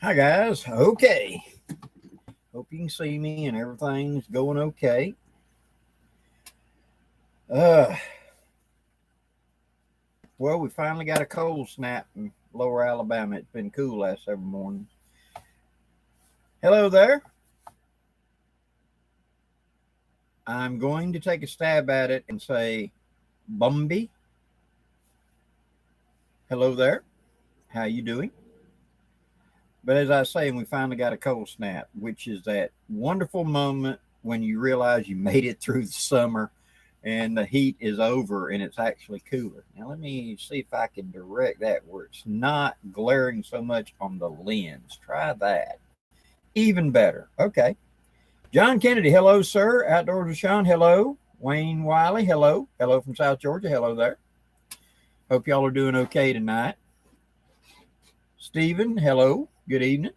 Hi guys. Okay. Hope you can see me and everything's going okay. Uh well, we finally got a cold snap in lower Alabama. It's been cool last several mornings. Hello there. I'm going to take a stab at it and say Bumby. Hello there. How you doing? But as I say, we finally got a cold snap, which is that wonderful moment when you realize you made it through the summer and the heat is over and it's actually cooler. Now, let me see if I can direct that where it's not glaring so much on the lens. Try that. Even better. Okay. John Kennedy, hello, sir. Outdoors with Sean, hello. Wayne Wiley, hello. Hello from South Georgia, hello there. Hope y'all are doing okay tonight. Stephen, hello. Good evening.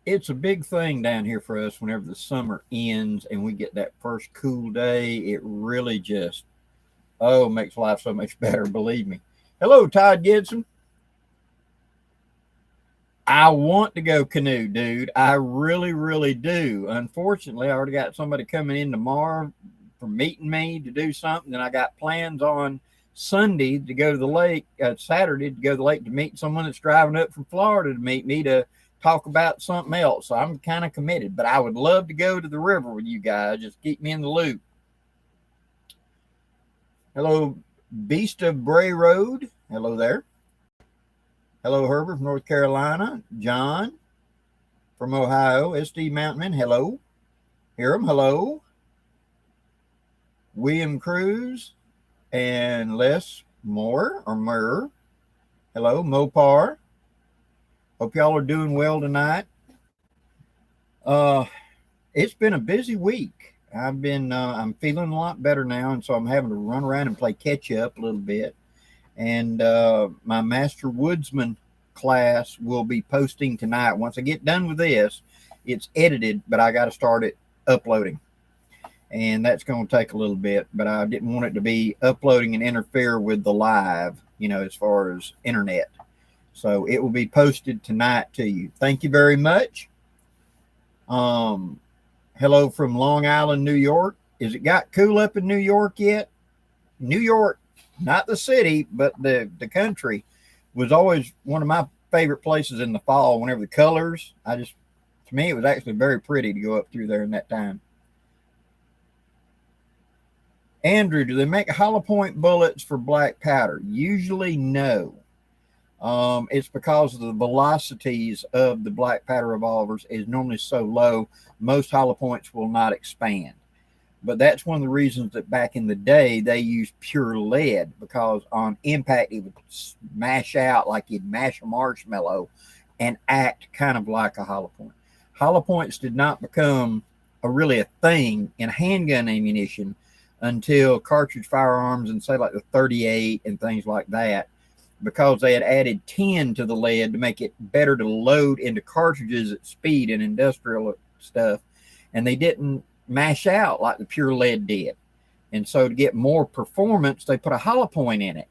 It's a big thing down here for us whenever the summer ends and we get that first cool day. It really just, makes life so much better, believe me. Hello, Todd Gibson. I want to go canoe, dude. I really, really do. Unfortunately, I already got somebody coming in tomorrow for meeting me to do something, and I got plans on Sunday to go to the lake, Saturday to go to the lake to meet someone that's driving up from Florida to meet me to talk about something else. So I'm kind of committed, but I would love to go to the river with you guys. Just keep me in the loop. Hello, Beast of Bray Road. Hello there. Hello, Herbert from North Carolina. John from Ohio. SD Mountainman. Hello. Hiram. Hello. William Cruz and Les Moore or Murr. Hello, Mopar. Hope y'all are doing well tonight. It's been a busy week. I'm feeling a lot better now, and so I'm having to run around and play catch up a little bit. And my Master Woodsman class will be posting tonight. Once I get done with this, it's edited, but I got to start it uploading. And that's going to take a little bit, but I didn't want it to be uploading and interfere with the live, as far as internet. So it will be posted tonight to you. Thank you very much. Hello from Long Island, New York. Is it got cool up in New York yet? New York, not the city, but the country was always one of my favorite places in the fall. Whenever the colors, to me, it was actually very pretty to go up through there in that time. Andrew, do they make hollow point bullets for black powder? Usually no. It's because of the velocities of the black powder revolvers is normally so low, most hollow points will not expand. But that's one of the reasons that back in the day they used pure lead, because on impact it would smash out like you'd mash a marshmallow and act kind of like a hollow point. Hollow points did not become really a thing in handgun ammunition until cartridge firearms and say like the 38 and things like that, because they had added tin to the lead to make it better to load into cartridges at speed and industrial stuff. And they didn't mash out like the pure lead did. And so to get more performance, they put a hollow point in it.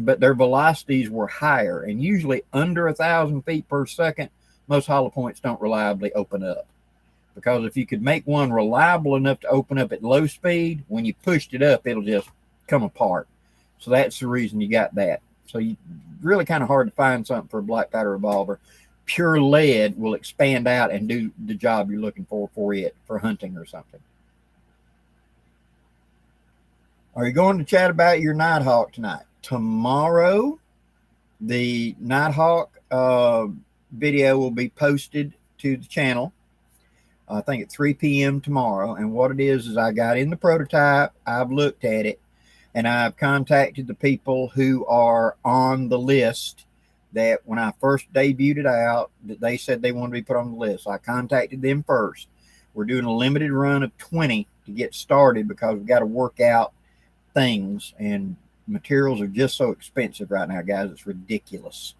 But their velocities were higher, and usually under 1,000 feet per second, most hollow points don't reliably open up. Because if you could make one reliable enough to open up at low speed, when you pushed it up, it'll just come apart. So that's the reason you got that. So you really kind of hard to find something for a black powder revolver. Pure lead will expand out and do the job you're looking for it for hunting or something. Are you going to chat about your Nighthawk tonight? Tomorrow, the Nighthawk video will be posted to the channel. I think at 3 p.m. tomorrow. And what it is I got in the prototype, I've looked at it, and I've contacted the people who are on the list that when I first debuted it out, that they said they wanted to be put on the list. So I contacted them first. We're doing a limited run of 20 to get started because we've got to work out things, and materials are just so expensive right now, guys. It's ridiculous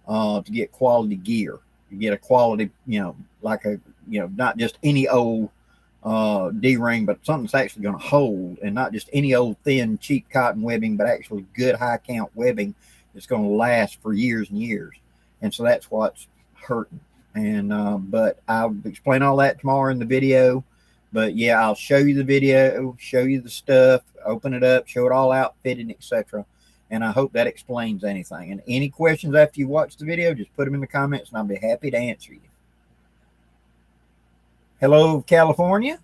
to get quality gear. You get a quality, not just any old D-ring, but something that's actually going to hold, and not just any old thin, cheap cotton webbing, but actually good high count webbing that's going to last for years and years. And so that's what's hurting. And but I'll explain all that tomorrow in the video. But yeah, I'll show you the video, show you the stuff, open it up, show it all outfitted, etc. And I hope that explains anything. And any questions after you watch the video, just put them in the comments and I'll be happy to answer you. Hello, California.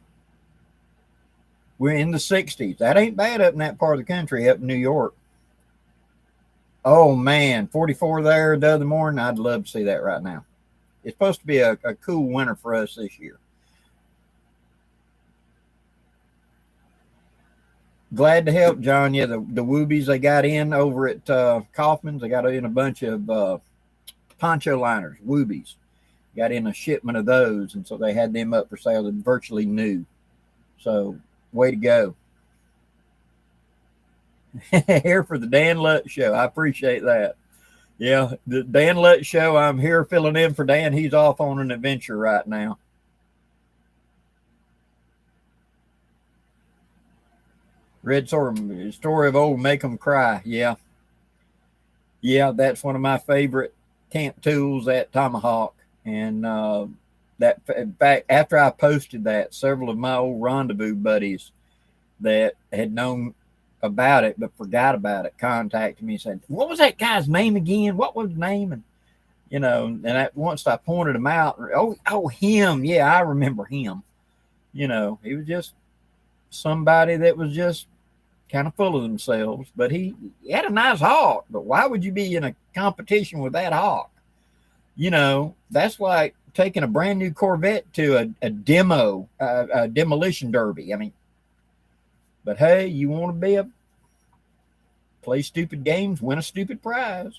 We're in the 60s. That ain't bad up in that part of the country, up in New York. Oh, man, 44 there the other morning. I'd love to see that right now. It's supposed to be a cool winter for us this year. Glad to help, John. Yeah, the woobies they got in over at Kaufman's. They got in a bunch of poncho liners, woobies. Got in a shipment of those, and so they had them up for sale. They're virtually new. So, way to go. Here for the Dan Lutz Show. I appreciate that. Yeah, the Dan Lutz Show, I'm here filling in for Dan. He's off on an adventure right now. Red Sword, story of old Make 'em Cry. Yeah. Yeah, that's one of my favorite camp tools, that tomahawk. And that, in fact, after I posted that, several of my old rendezvous buddies that had known about it but forgot about it contacted me and said, what was that guy's name again? What was his name? And and once I pointed him out, oh him, yeah, I remember him. He was just somebody that was just kind of full of themselves, but he had a nice hawk. But why would you be in a competition with that hawk? That's like taking a brand new Corvette to a demolition derby. I mean, but hey, you want to play stupid games, win a stupid prize.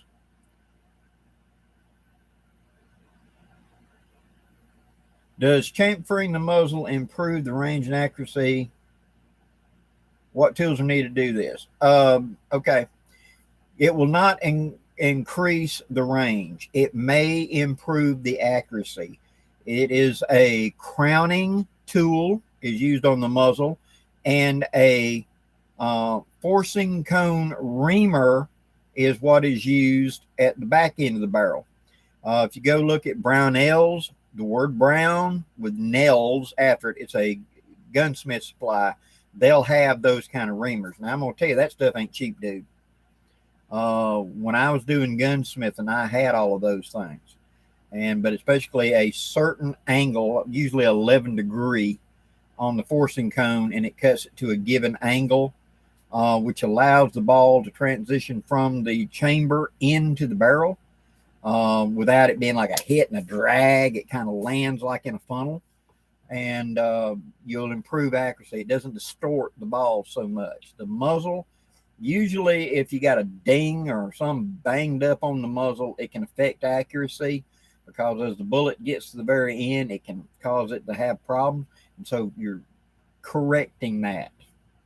Does chamfering the muzzle improve the range and accuracy? What tools are needed to do this? Okay. It will not increase the range. It may improve the accuracy. It is a crowning tool, is used on the muzzle, and a forcing cone reamer is what is used at the back end of the barrel. If you go look at Brownells, the word brown with nails after it, it's a gunsmith supply. They'll have those kind of reamers. Now, I'm going to tell you, that stuff ain't cheap, dude. When I was doing gunsmithing, I had all of those things. But it's basically a certain angle, usually 11 degree on the forcing cone, and it cuts it to a given angle, which allows the ball to transition from the chamber into the barrel without it being like a hit and a drag. It kind of lands like in a funnel, and you'll improve accuracy. It doesn't distort the ball so much. The muzzle, usually if you got a ding or some banged up on the muzzle, it can affect accuracy, because as the bullet gets to the very end, it can cause it to have problems. And so you're correcting that,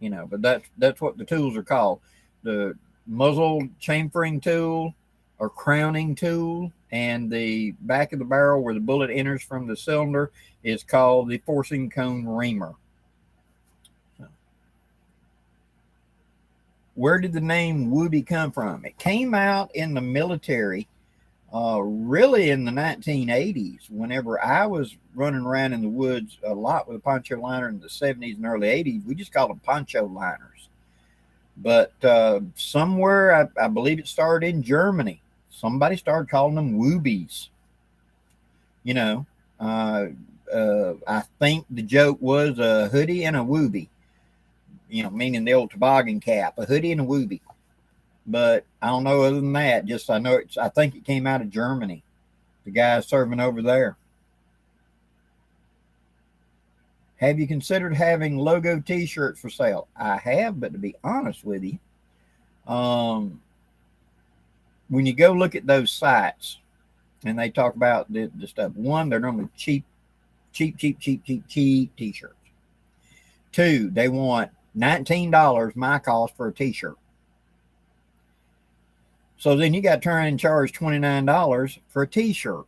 but that's what the tools are called. The muzzle chamfering tool or crowning tool, and the back of the barrel where the bullet enters from the cylinder is called the forcing cone reamer. Where did the name Woobie come from? It came out in the military really in the 1980s, whenever I was running around in the woods a lot with a poncho liner in the 70s and early 80s. We just called them poncho liners. But somewhere, I believe it started in Germany, somebody started calling them woobies. I think the joke was a hoodie and a woobie, meaning the old toboggan cap, a hoodie and a woobie. But I don't know other than that. Just I think it came out of Germany. The guy serving over there. Have you considered having logo t-shirts for sale? I have, but to be honest with you, when you go look at those sites and they talk about the stuff, one, they're normally cheap t-shirts. Two, they want $19 my cost for a t-shirt. So then you got to turn and charge $29 for a t-shirt,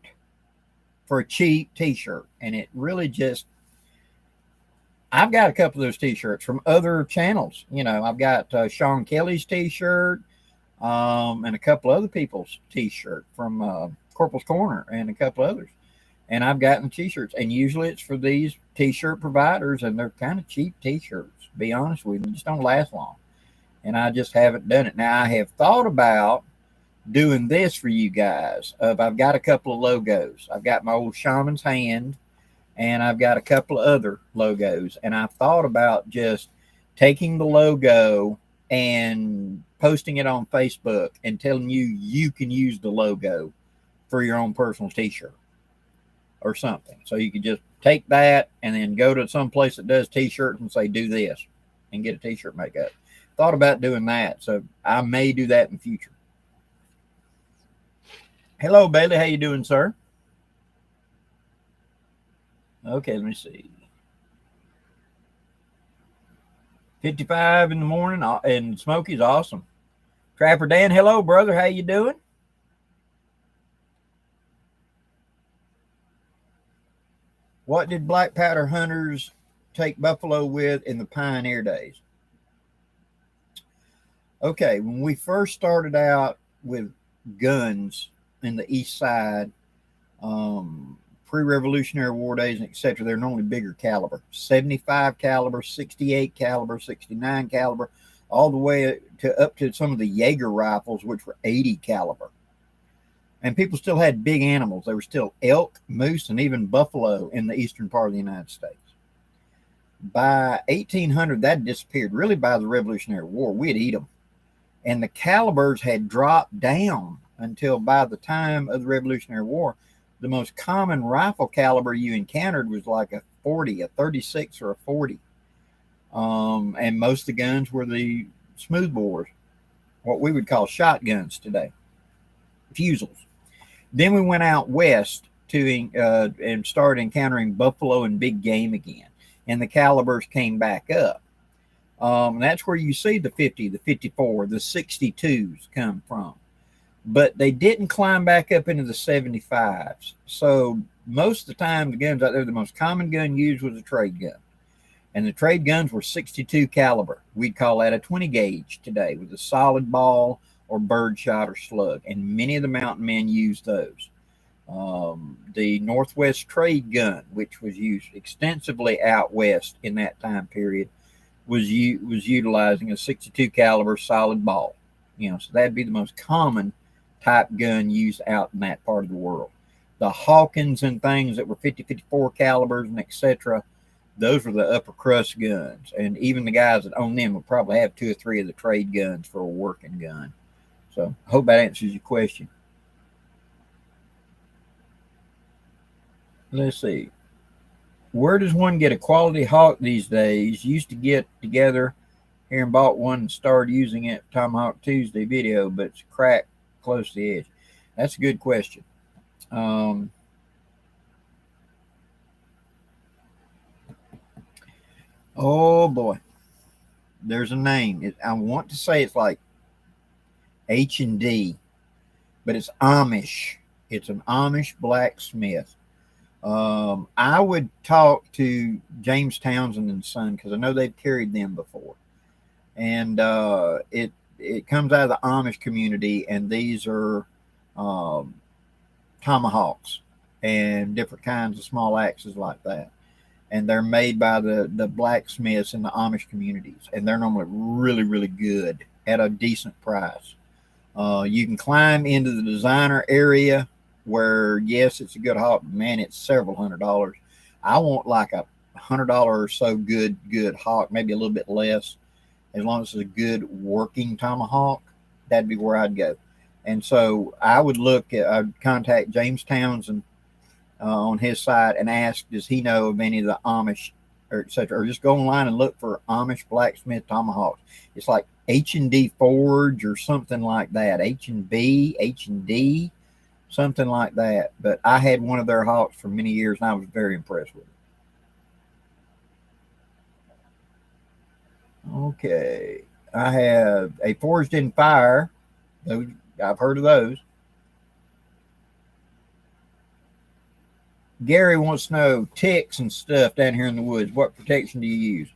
for a cheap t-shirt. And it really just, I've got a couple of those t-shirts from other channels. I've got Sean Kelly's t-shirt and a couple other people's t-shirt from Corporal's Corner and a couple others. And I've gotten t-shirts, and usually it's for these t-shirt providers, and they're kind of cheap t-shirts, to be honest with you. They just don't last long. And I just haven't done it. Now, I have thought about doing this for you guys. I've got a couple of logos. I've got my old shaman's hand, and I've got a couple of other logos. And I've thought about just taking the logo and posting it on Facebook and telling you you can use the logo for your own personal t-shirt or something. So you could just take that and then go to some place that does t-shirts and say, do this, and get a t-shirt makeup. Thought about doing that. So I may do that in the future. Hello, Bailey. How you doing, sir? Okay, let me see. 55 in the morning, and Smokey's awesome. Trapper Dan, hello, brother. How you doing? What did black powder hunters take buffalo with in the pioneer days? Okay, when we first started out with guns in the east side, pre-Revolutionary War days, and etc., they're normally bigger caliber, 75 caliber, 68 caliber, 69 caliber, all the way to up to some of the Jaeger rifles, which were 80 caliber. And people still had big animals. There were still elk, moose, and even buffalo in the eastern part of the United States. By 1800, that disappeared. Really, by the Revolutionary War, we'd eat them. And the calibers had dropped down until by the time of the Revolutionary War, the most common rifle caliber you encountered was like a 40, a 36, or a 40. And most of the guns were the smoothbores, what we would call shotguns today, fusils. Then we went out west to and started encountering buffalo and big game again, and the calibers came back up. That's where you see the 50, the 54, the 62s come from. But they didn't climb back up into the 75s. So most of the time, the guns out there, the most common gun used was a trade gun. And the trade guns were 62 caliber. We'd call that a 20 gauge today, with a solid ball or birdshot or slug. And many of the mountain men used those. The Northwest trade gun, which was used extensively out west in that time period, was utilizing a 62 caliber solid ball. So that'd be the most common type gun used out in that part of the world. The Hawkins and things that were 50, 54 calibers and etc., those were the upper crust guns. And even the guys that own them would probably have 2 or 3 of the trade guns for a working gun. So I hope that answers your question. Let's see. Where does one get a quality hawk these days? Used to get together here and bought one and started using it Tomahawk Tuesday video, but it's cracked close to the edge. That's a good question. Oh boy, there's a name. I want to say it's like H&D, but it's Amish. It's an Amish blacksmith. I would talk to James Townsend and Son, because I know they've carried them before. And it comes out of the Amish community, and these are tomahawks and different kinds of small axes like that. And they're made by the blacksmiths in the Amish communities, and they're normally really, really good at a decent price. You can climb into the designer area where, yes, it's a good hawk, but man, it's several $100s. I want like a $100 or so good hawk, maybe a little bit less. As long as it's a good working tomahawk, that'd be where I'd go. And so I'd contact James Townsend on his site and ask, does he know of any of the Amish or etc. Or just go online and look for Amish blacksmith tomahawks. It's like H&D Forge or something like that. H&B, H&D, something like that. But I had one of their hawks for many years, and I was very impressed with it. Okay, I have a Forged in Fire. I've heard of those. Gary wants to know ticks and stuff down here in the woods. What protection do you use?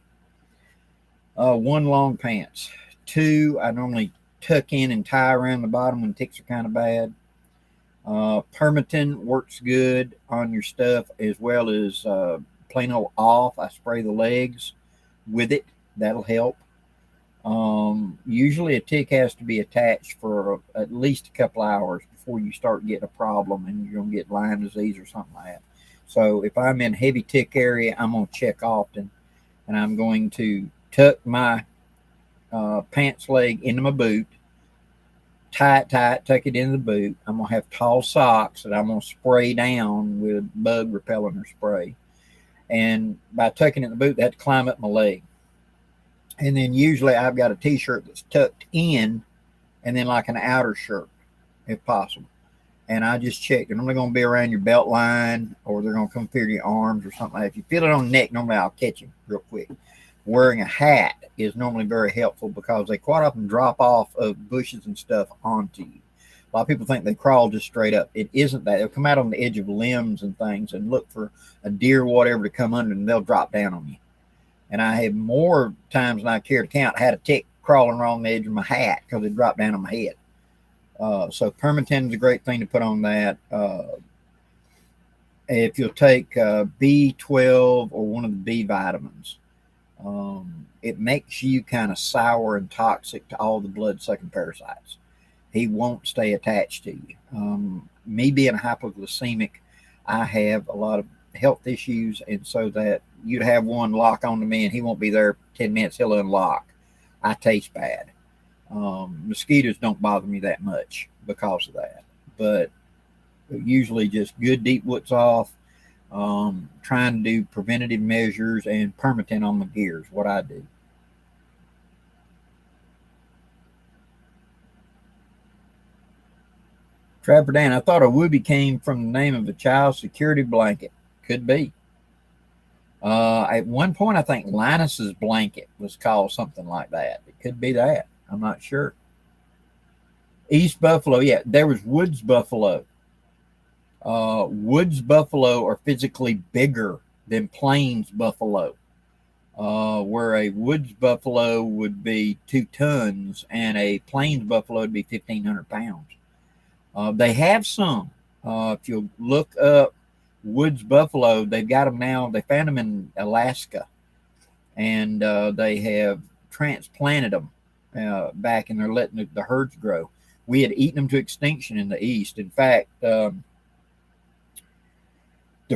1, long pants. 2, I normally tuck in and tie around the bottom when ticks are kind of bad. Permatin works good on your stuff, as well as plain old off. I spray the legs with it. That'll help. Usually a tick has to be attached for at least a couple hours before you start getting a problem and you're going to get Lyme disease or something like that. So if I'm in heavy tick area, I'm going to check often, and I'm going to tuck my pants leg into my boot, tie it tight, tuck it into the boot. I'm going to have tall socks that I'm going to spray down with bug repellent or spray. And by tucking it in the boot, they have to climb up my leg. And then usually I've got a t-shirt that's tucked in and then like an outer shirt, if possible. And I just check. They're normally going to be around your belt line, or they're going to come through your arms or something like that. If you feel it on the neck, normally I'll catch him real quick. Wearing a hat is normally very helpful because they quite often drop off of bushes and stuff onto you. A lot of people think they crawl just straight up. It isn't that. They'll come out on the edge of limbs and things and look for a deer or whatever to come under, and they'll drop down on you. And I have more times than I care to count had a tick crawling around the edge of my hat because it dropped down on my head. So Permatin is a great thing to put on that. If you'll take B12 or one of the B vitamins, it makes you kind of sour and toxic to all the blood-sucking parasites. He won't stay attached to you. Me being hypoglycemic, I have a lot of health issues, and so that you'd have one lock onto me and he won't be there 10 minutes, he'll unlock. I taste bad. Mosquitoes don't bother me that much because of that, but usually just good deep woods off, trying to do preventative measures, and Permatin on my gears, what I do. Trapper Dan, I thought a whoopee came from the name of a child security blanket. Could be. At one point, I think Linus's blanket was called something like that. It could be that. I'm not sure. East Buffalo, yeah, there was woods buffalo. Woods buffalo are physically bigger than plains buffalo, where a woods buffalo would be 2 tons and a plains buffalo would be 1,500 pounds. They have some. If you look up woods buffalo, they've got them now. They found them in Alaska, and they have transplanted them back, and they're letting the herds grow. We had eaten them to extinction in the East. In fact, the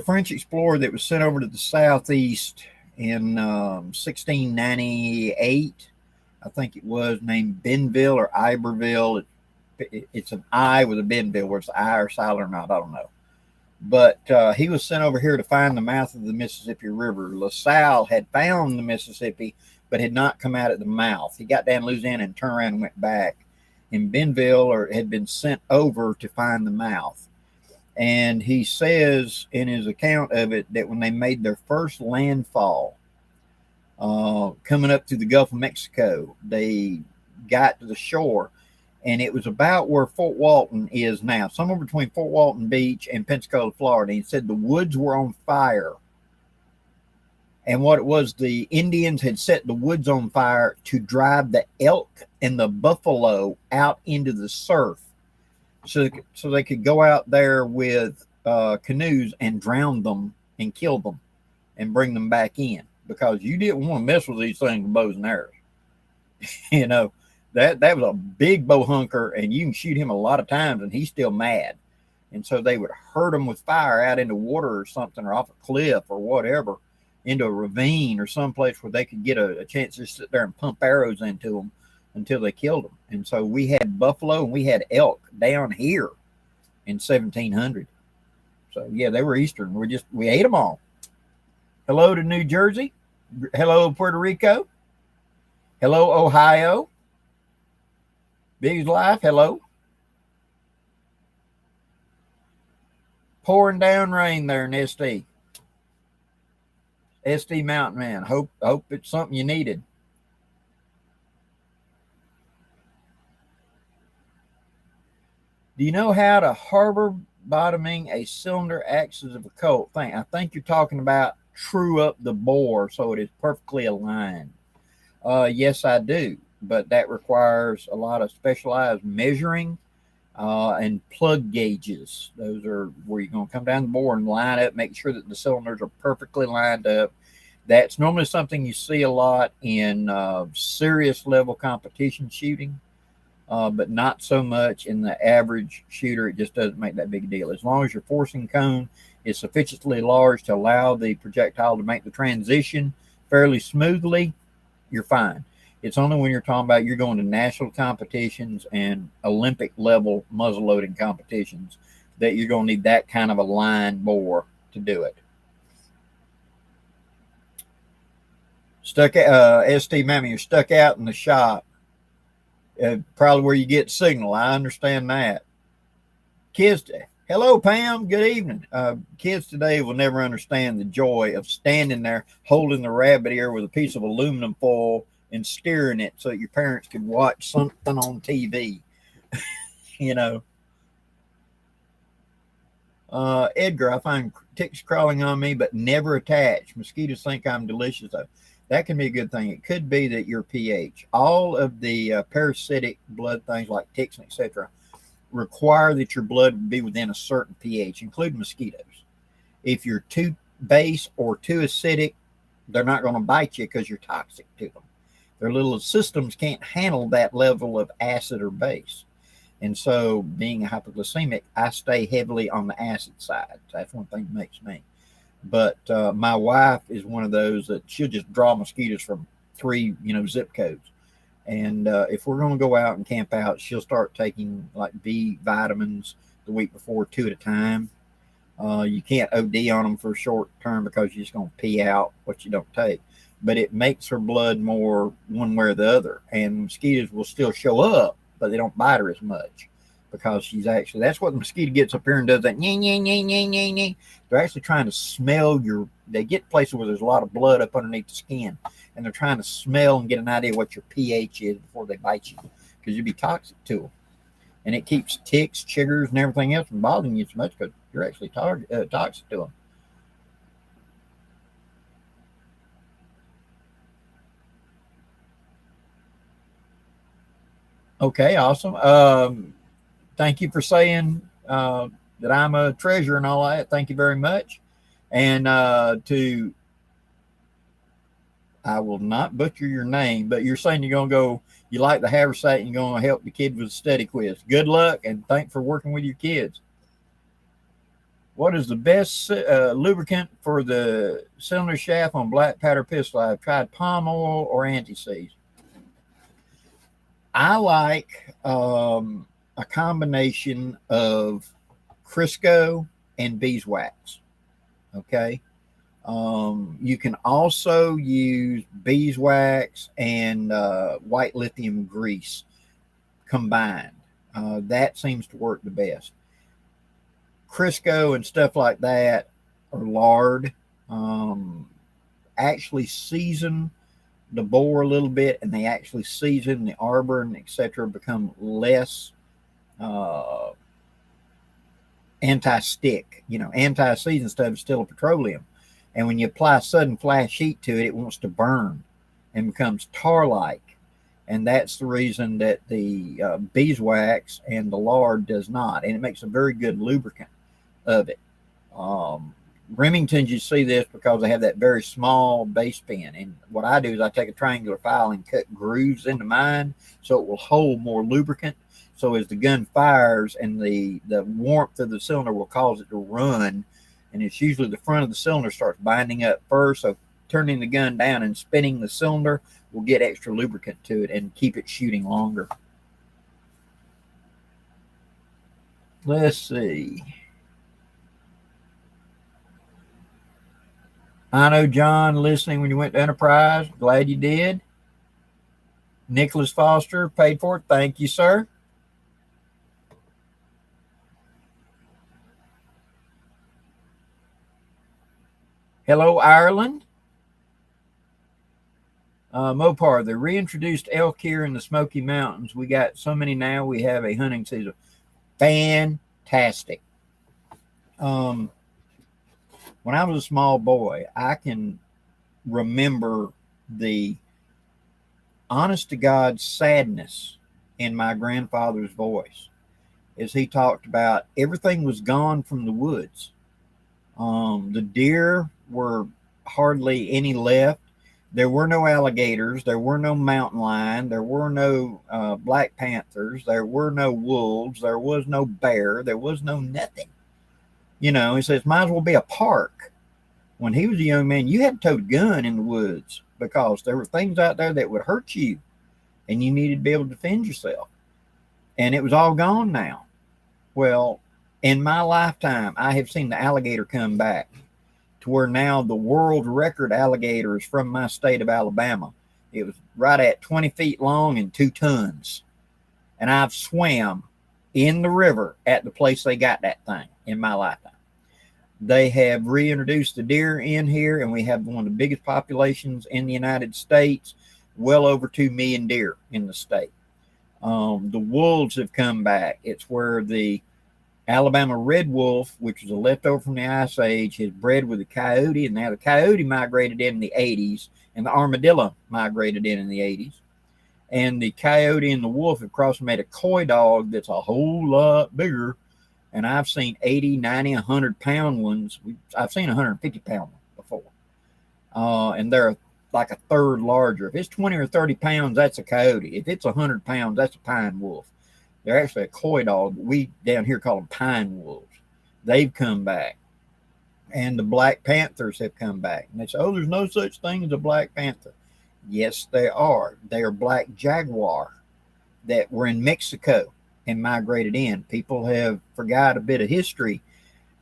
French explorer that was sent over to the Southeast in 1698, I think it was, named Benville or Iberville. It's an I with a Benville, where it's I or silent or not, I don't know. But he was sent over here to find the mouth of the Mississippi River. LaSalle had found the Mississippi, but had not come out at the mouth. He got down to Louisiana and turned around and went back. And Benville had been sent over to find the mouth. And he says in his account of it that when they made their first landfall, coming up through the Gulf of Mexico, they got to the shore, and it was about where Fort Walton is now, somewhere between Fort Walton Beach and Pensacola, Florida. He said the woods were on fire. And what it was, the Indians had set the woods on fire to drive the elk and the buffalo out into the surf, so they could go out there with canoes and drown them and kill them and bring them back in, because you didn't want to mess with these things with bows and arrows. You know, that was a big bow hunker, and you can shoot him a lot of times and he's still mad. And so they would hurt him with fire out into water or something, or off a cliff or whatever, into a ravine or someplace where they could get a chance to sit there and pump arrows into them until they killed them. And so we had buffalo and we had elk down here in 1700. So yeah, they were Eastern. We ate them all. Hello to New Jersey. Hello, Puerto Rico. Hello, Ohio. Big's Life. Hello. Pouring down rain there in SD. SD Mountain Man. Hope it's something you needed. Do you know how to harbor bottoming a cylinder acts as a Colt thing? I think you're talking about true up the bore so it is perfectly aligned. Yes, I do, but that requires a lot of specialized measuring and plug gauges. Those are where you're going to come down the bore and line up, make sure that the cylinders are perfectly lined up. That's normally something you see a lot in serious level competition shooting, but not so much in the average shooter. It just doesn't make that big a deal. As long as your forcing cone is sufficiently large to allow the projectile to make the transition fairly smoothly, you're fine. It's only when you're talking about you're going to national competitions and Olympic level muzzle loading competitions that you're going to need that kind of a line bore to do it. ST Mammy, you're stuck out in the shop. Probably where you get signal. I understand that. Kids, hello, Pam. Good evening. Kids today will never understand the joy of standing there holding the rabbit ear with a piece of aluminum foil and steering it so that your parents could watch something on TV. You know. Edgar, I find ticks crawling on me, but never attach. Mosquitoes think I'm delicious, though. That can be a good thing. It could be that your pH, all of the parasitic blood things like ticks and etc., require that your blood be within a certain pH, including mosquitoes. If you're too base or too acidic, they're not going to bite you because you're toxic to them. Their little systems can't handle that level of acid or base. And so, being a hypoglycemic, I stay heavily on the acid side. That's one thing that makes me. But my wife is one of those that she'll just draw mosquitoes from 3, zip codes. And if we're going to go out and camp out, she'll start taking like B vitamins the week before, 2 at a time. You can't OD on them for short term because you're just going to pee out what you don't take. But it makes her blood more one way or the other. And mosquitoes will still show up, but they don't bite her as much because she's actually, that's what the mosquito gets up here and does that. They're actually trying to smell they get places where there's a lot of blood up underneath the skin, and they're trying to smell and get an idea what your pH is before they bite you, because you'd be toxic to them. And it keeps ticks, chiggers, and everything else from bothering you so much because you're actually toxic to them. Okay, awesome. Thank you for saying that I'm a treasure and all that. Thank you very much. And I will not butcher your name, but you're saying you're going to go, you like the haversack and you're going to help the kid with the study quiz. Good luck, and thanks for working with your kids. What is the best lubricant for the cylinder shaft on black powder pistol? I've tried palm oil or anti-seize. I like a combination of Crisco and beeswax. Okay. You can also use beeswax and white lithium grease combined. That seems to work the best. Crisco and stuff like that, or lard, actually season the bore a little bit, and they actually season the arbor and etc. become less anti-stick. Anti-season stuff is still a petroleum, and when you apply sudden flash heat to it, it wants to burn and becomes tar-like, and that's the reason that the beeswax and the lard does not, and it makes a very good lubricant of it. Remingtons, you see this because they have that very small base pin. And what I do is I take a triangular file and cut grooves into mine so it will hold more lubricant. So as the gun fires and the warmth of the cylinder will cause it to run, and it's usually the front of the cylinder starts binding up first. So turning the gun down and spinning the cylinder will get extra lubricant to it and keep it shooting longer. Let's see. I know John listening when you went to Enterprise. Glad you did. Nicholas Foster paid for it. Thank you, sir. Hello, Ireland. Mopar, they reintroduced elk here in the Smoky Mountains. We got so many now, we have a hunting season. Fantastic. When I was a small boy, I can remember the honest to God sadness in my grandfather's voice. is he talked about everything was gone from the woods. The deer were hardly any left. There were no alligators. There were no mountain lion. There were no black panthers. There were no wolves. There was no bear. There was no nothing. You know, he says, might as well be a park. When he was a young man, you had to tote a gun in the woods because there were things out there that would hurt you and you needed to be able to defend yourself. And it was all gone now. Well, in my lifetime, I have seen the alligator come back to where now the world record alligator is from my state of Alabama. It was right at 20 feet long and 2 tons. And I've swam in the river at the place they got that thing in my lifetime. They have reintroduced the deer in here, and we have one of the biggest populations in the United States, well over 2 million deer in the state. The wolves have come back. It's where the Alabama red wolf, which was a leftover from the Ice Age, has bred with the coyote, and now the coyote migrated in the 80s, and the armadillo migrated in the 80s. And the coyote and the wolf have crossed and made a coy dog that's a whole lot bigger. And I've seen 80, 90, 100-pound ones. I've seen 150-pound ones before. And they're like a third larger. If it's 20 or 30 pounds, that's a coyote. If it's 100 pounds, that's a pine wolf. They're actually a coy dog. We down here call them pine wolves. They've come back. And the black panthers have come back. And they say, oh, there's no such thing as a black panther. Yes, they are. They are black jaguar that were in Mexico and migrated in. People have forgot a bit of history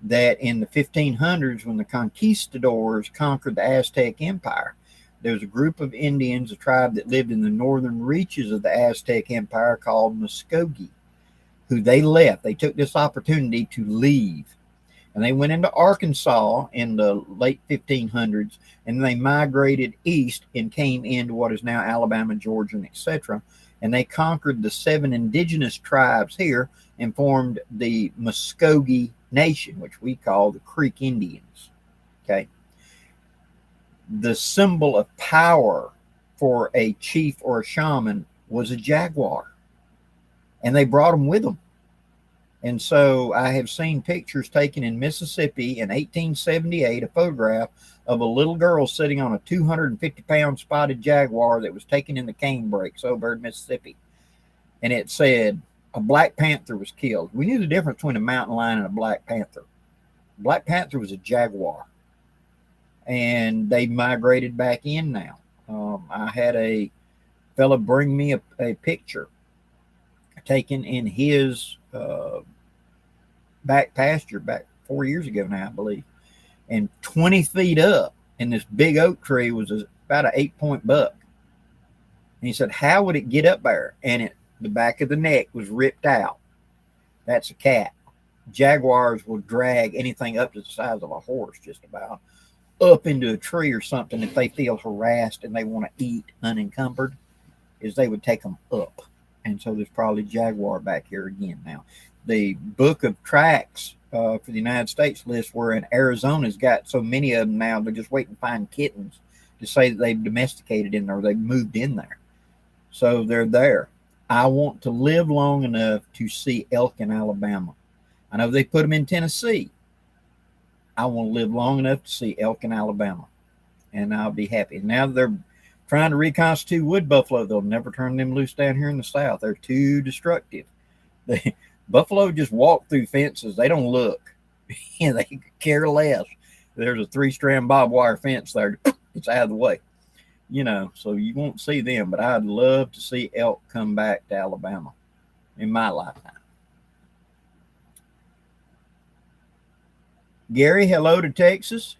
that in the 1500s, when the conquistadors conquered the Aztec Empire, there was a group of Indians, a tribe that lived in the northern reaches of the Aztec Empire called Muskogee, who they left. They took this opportunity to leave. And they went into Arkansas in the late 1500s, and they migrated east and came into what is now Alabama, Georgia, and etc. And they conquered the 7 indigenous tribes here and formed the Muskogee Nation, which we call the Creek Indians. Okay. The symbol of power for a chief or a shaman was a jaguar. And they brought them with them. And so I have seen pictures taken in Mississippi in 1878, a photograph of a little girl sitting on a 250-pound spotted jaguar that was taken in the cane brakes over in Mississippi. And it said a black panther was killed. We knew the difference between a mountain lion and a black panther. Black panther was a jaguar. And they migrated back in now. I had a fella bring me a picture taken in his back pasture back 4 years ago now, I believe. And 20 feet up in this big oak tree was about an 8-point buck. And he said, how would it get up there? And the back of the neck was ripped out. That's a cat. Jaguars will drag anything up to the size of a horse just about up into a tree or something if they feel harassed and they want to eat unencumbered, is they would take them up. And so there's probably jaguar back here again now. The book of tracks for the United States list where in Arizona's got so many of them now, they're just waiting to find kittens to say that they've domesticated in there, or they've moved in there. So they're there. I want to live long enough to see elk in Alabama. I know they put them in Tennessee. I want to live long enough to see elk in Alabama, and I'll be happy. Now they're trying to reconstitute wood buffalo. They'll never turn them loose down here in the South. They're too destructive. Buffalo just walk through fences. They don't look. They care less. There's a 3-strand barbed wire fence there. It's out of the way. So you won't see them, but I'd love to see elk come back to Alabama in my lifetime. Gary, hello to Texas.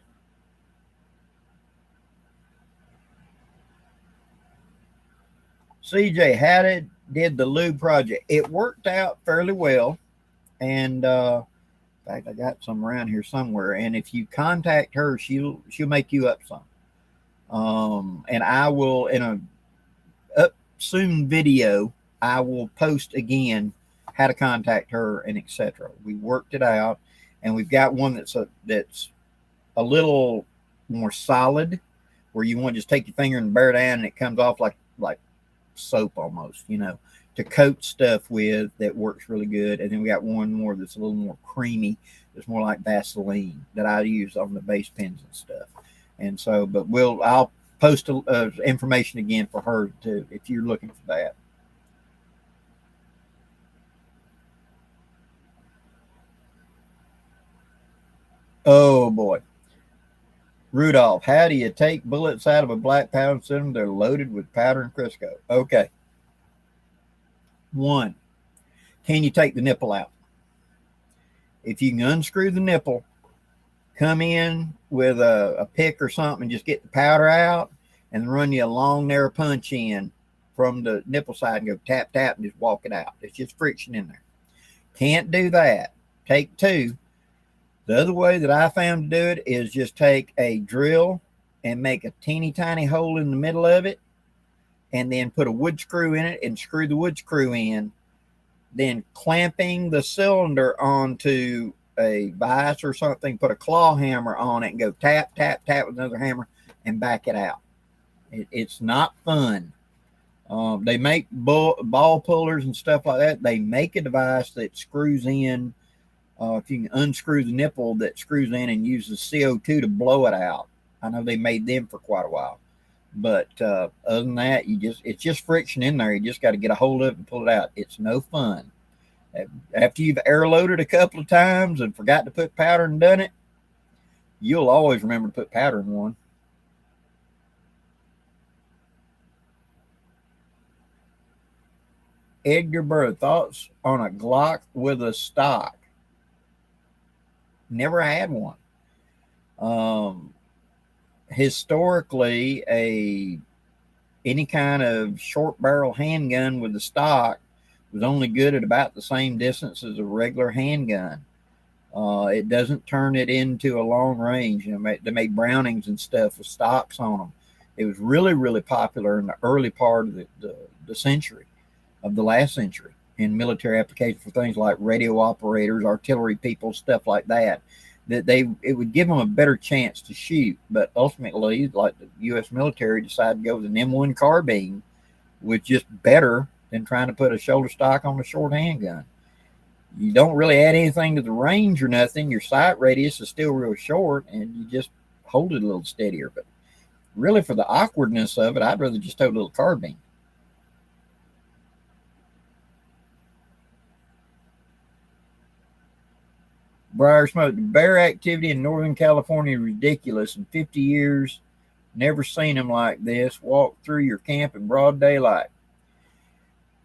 CJ, how did the lube project? It worked out fairly well. And in fact, I got some around here somewhere. And if you contact her, she'll make you up some. And I will, in a up soon video, I will post again how to contact her and etc. We worked it out. And we've got one that's a little more solid, where you want to just take your finger and bear down, and it comes off like soap almost, to coat stuff with that works really good. And then we got one more that's a little more creamy. It's more like Vaseline that I use on the base pins and stuff. And so, but I'll post information again for her to, if you're looking for that. Oh boy. Rudolph, how do you take bullets out of a black powder and send them? They're loaded with powder and Crisco. Okay. One, can you take the nipple out? If you can unscrew the nipple, come in with a pick or something and just get the powder out and run you a long, narrow punch in from the nipple side and go tap, tap, and just walk it out. It's just friction in there. Can't do that. Take two. The other way that I found to do it is just take a drill and make a teeny tiny hole in the middle of it and then put a wood screw in it and screw the wood screw in, then clamping the cylinder onto a vise or something, put a claw hammer on it and go tap, tap, tap with another hammer and back it out. It's not fun. They make ball pullers and stuff like that. They make a device that screws in. If you can unscrew the nipple that screws in and uses CO2 to blow it out. I know they made them for quite a while. But other than that, it's just friction in there. You just got to get a hold of it and pull it out. It's no fun. After you've air loaded a couple of times and forgot to put powder and done it, you'll always remember to put powder in one. Edgar Burr, thoughts on a Glock with a stock? Never had one. Historically, any kind of short barrel handgun with the stock was only good at about the same distance as a regular handgun. It doesn't turn it into a long range. They made Brownings and stuff with stocks on them. It was really, really popular in the early part of the century, of the last century, in military applications for things like radio operators, artillery people, stuff like that. It would give them a better chance to shoot. But ultimately, like the U.S. military decided to go with an M1 carbine, which is better than trying to put a shoulder stock on a short handgun. You don't really add anything to the range or nothing. Your sight radius is still real short, and you just hold it a little steadier. But really, for the awkwardness of it, I'd rather just tote a little carbine. Briar Smoke, bear activity in Northern California is ridiculous. In 50 years, never seen them like this. Walk through your camp in broad daylight.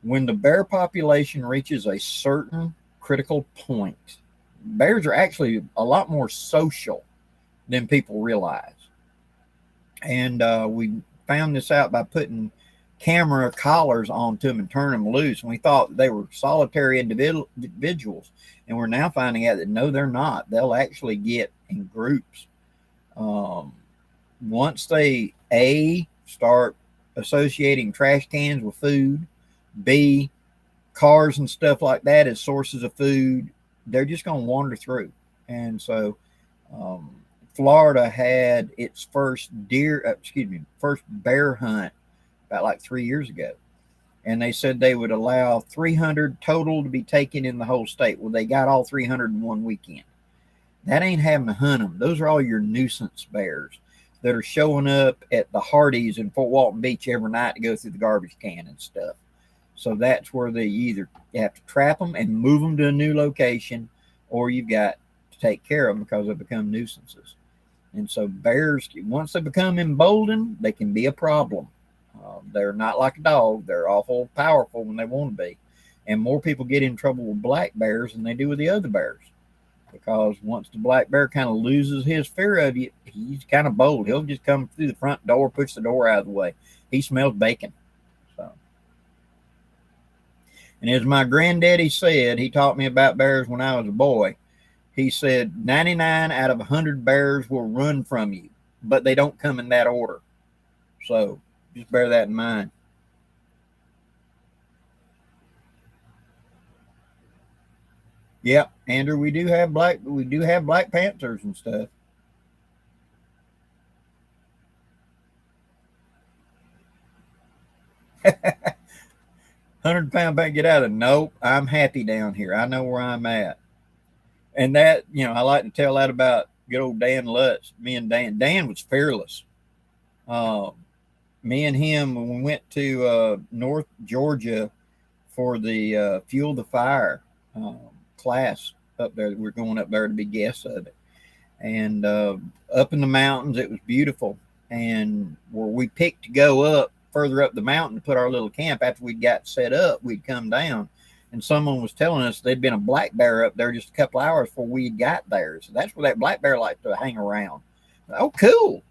When the bear population reaches a certain critical point, bears are actually a lot more social than people realize. And we found this out by putting camera collars onto them and turning them loose. And we thought they were solitary individuals. And we're now finding out that no, they're not. They'll actually get in groups. Once they, start associating trash cans with food, B, cars and stuff like that as sources of food, they're just going to wander through. And so Florida had its first first bear hunt about like 3 years ago. And they said they would allow 300 total to be taken in the whole state. Well, they got all 300 in one weekend. That ain't having to hunt them. Those are all your nuisance bears that are showing up at the Hardee's in Fort Walton Beach every night to go through the garbage can and stuff. So that's where you have to trap them and move them to a new location, or you've got to take care of them because they become nuisances. And so bears, once they become emboldened, they can be a problem. They're not like a dog. They're awful powerful when they want to be. And more people get in trouble with black bears than they do with the other bears. Because once the black bear kind of loses his fear of you, he's kind of bold. He'll just come through the front door, push the door out of the way. He smells bacon. So, and as my granddaddy said, he taught me about bears when I was a boy. He said 99 out of 100 bears will run from you, but they don't come in that order. So just bear that in mind. Yep, Andrew, we do have black panthers and stuff. 100-pound bag, get out of it. Nope, I'm happy down here. I know where I'm at. And that, I like to tell that about good old Dan Lutz. Me and Dan was fearless. Uh, Me and him, when we went to North Georgia for the Fuel the Fire class up there, we're going up there to be guests of it. And up in the mountains, it was beautiful. And where we picked to go up further up the mountain to put our little camp, after we got set up, we'd come down. And someone was telling us there'd been a black bear up there just a couple hours before we got there. So that's where that black bear liked to hang around. Oh, cool.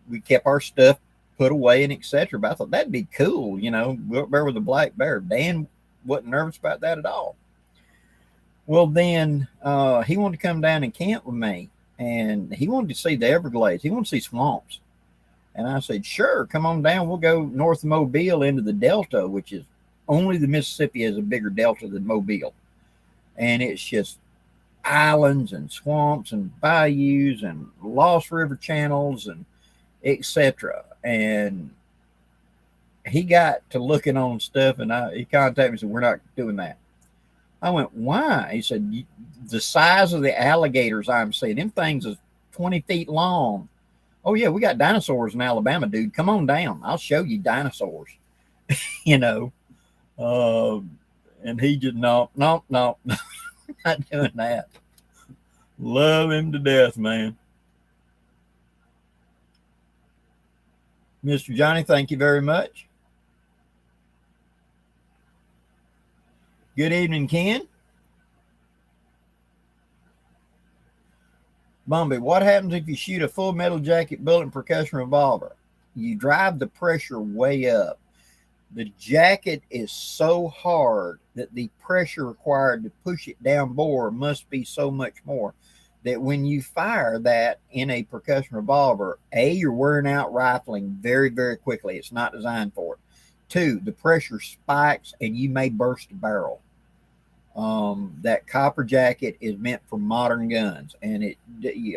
We kept our stuff put away and etc. But I thought that'd be cool, go up there with a black bear. Dan wasn't nervous about that at all. Well, then he wanted to come down and camp with me, and he wanted to see the Everglades. He wanted to see swamps. And I said, sure, come on down. We'll go north of Mobile into the Delta, which is only the Mississippi has a bigger Delta than Mobile. And it's just islands and swamps and bayous and lost river channels and etc. And he got to looking on stuff, and he contacted me and said, we're not doing that. I went, why? He said, the size of the alligators I'm seeing, them things is 20 feet long. Oh, yeah, we got dinosaurs in Alabama, dude. Come on down. I'll show you dinosaurs, And he just, no, not doing that. Love him to death, man. Mr. Johnny, thank you very much. Good evening, Ken. Bombi, what happens if you shoot a full metal jacket bullet and percussion revolver? You drive the pressure way up. The jacket is so hard that the pressure required to push it down bore must be so much more that when you fire that in a percussion revolver, A, you're wearing out rifling very, very quickly. It's not designed for it. 2, the pressure spikes and you may burst a barrel. That copper jacket is meant for modern guns, and a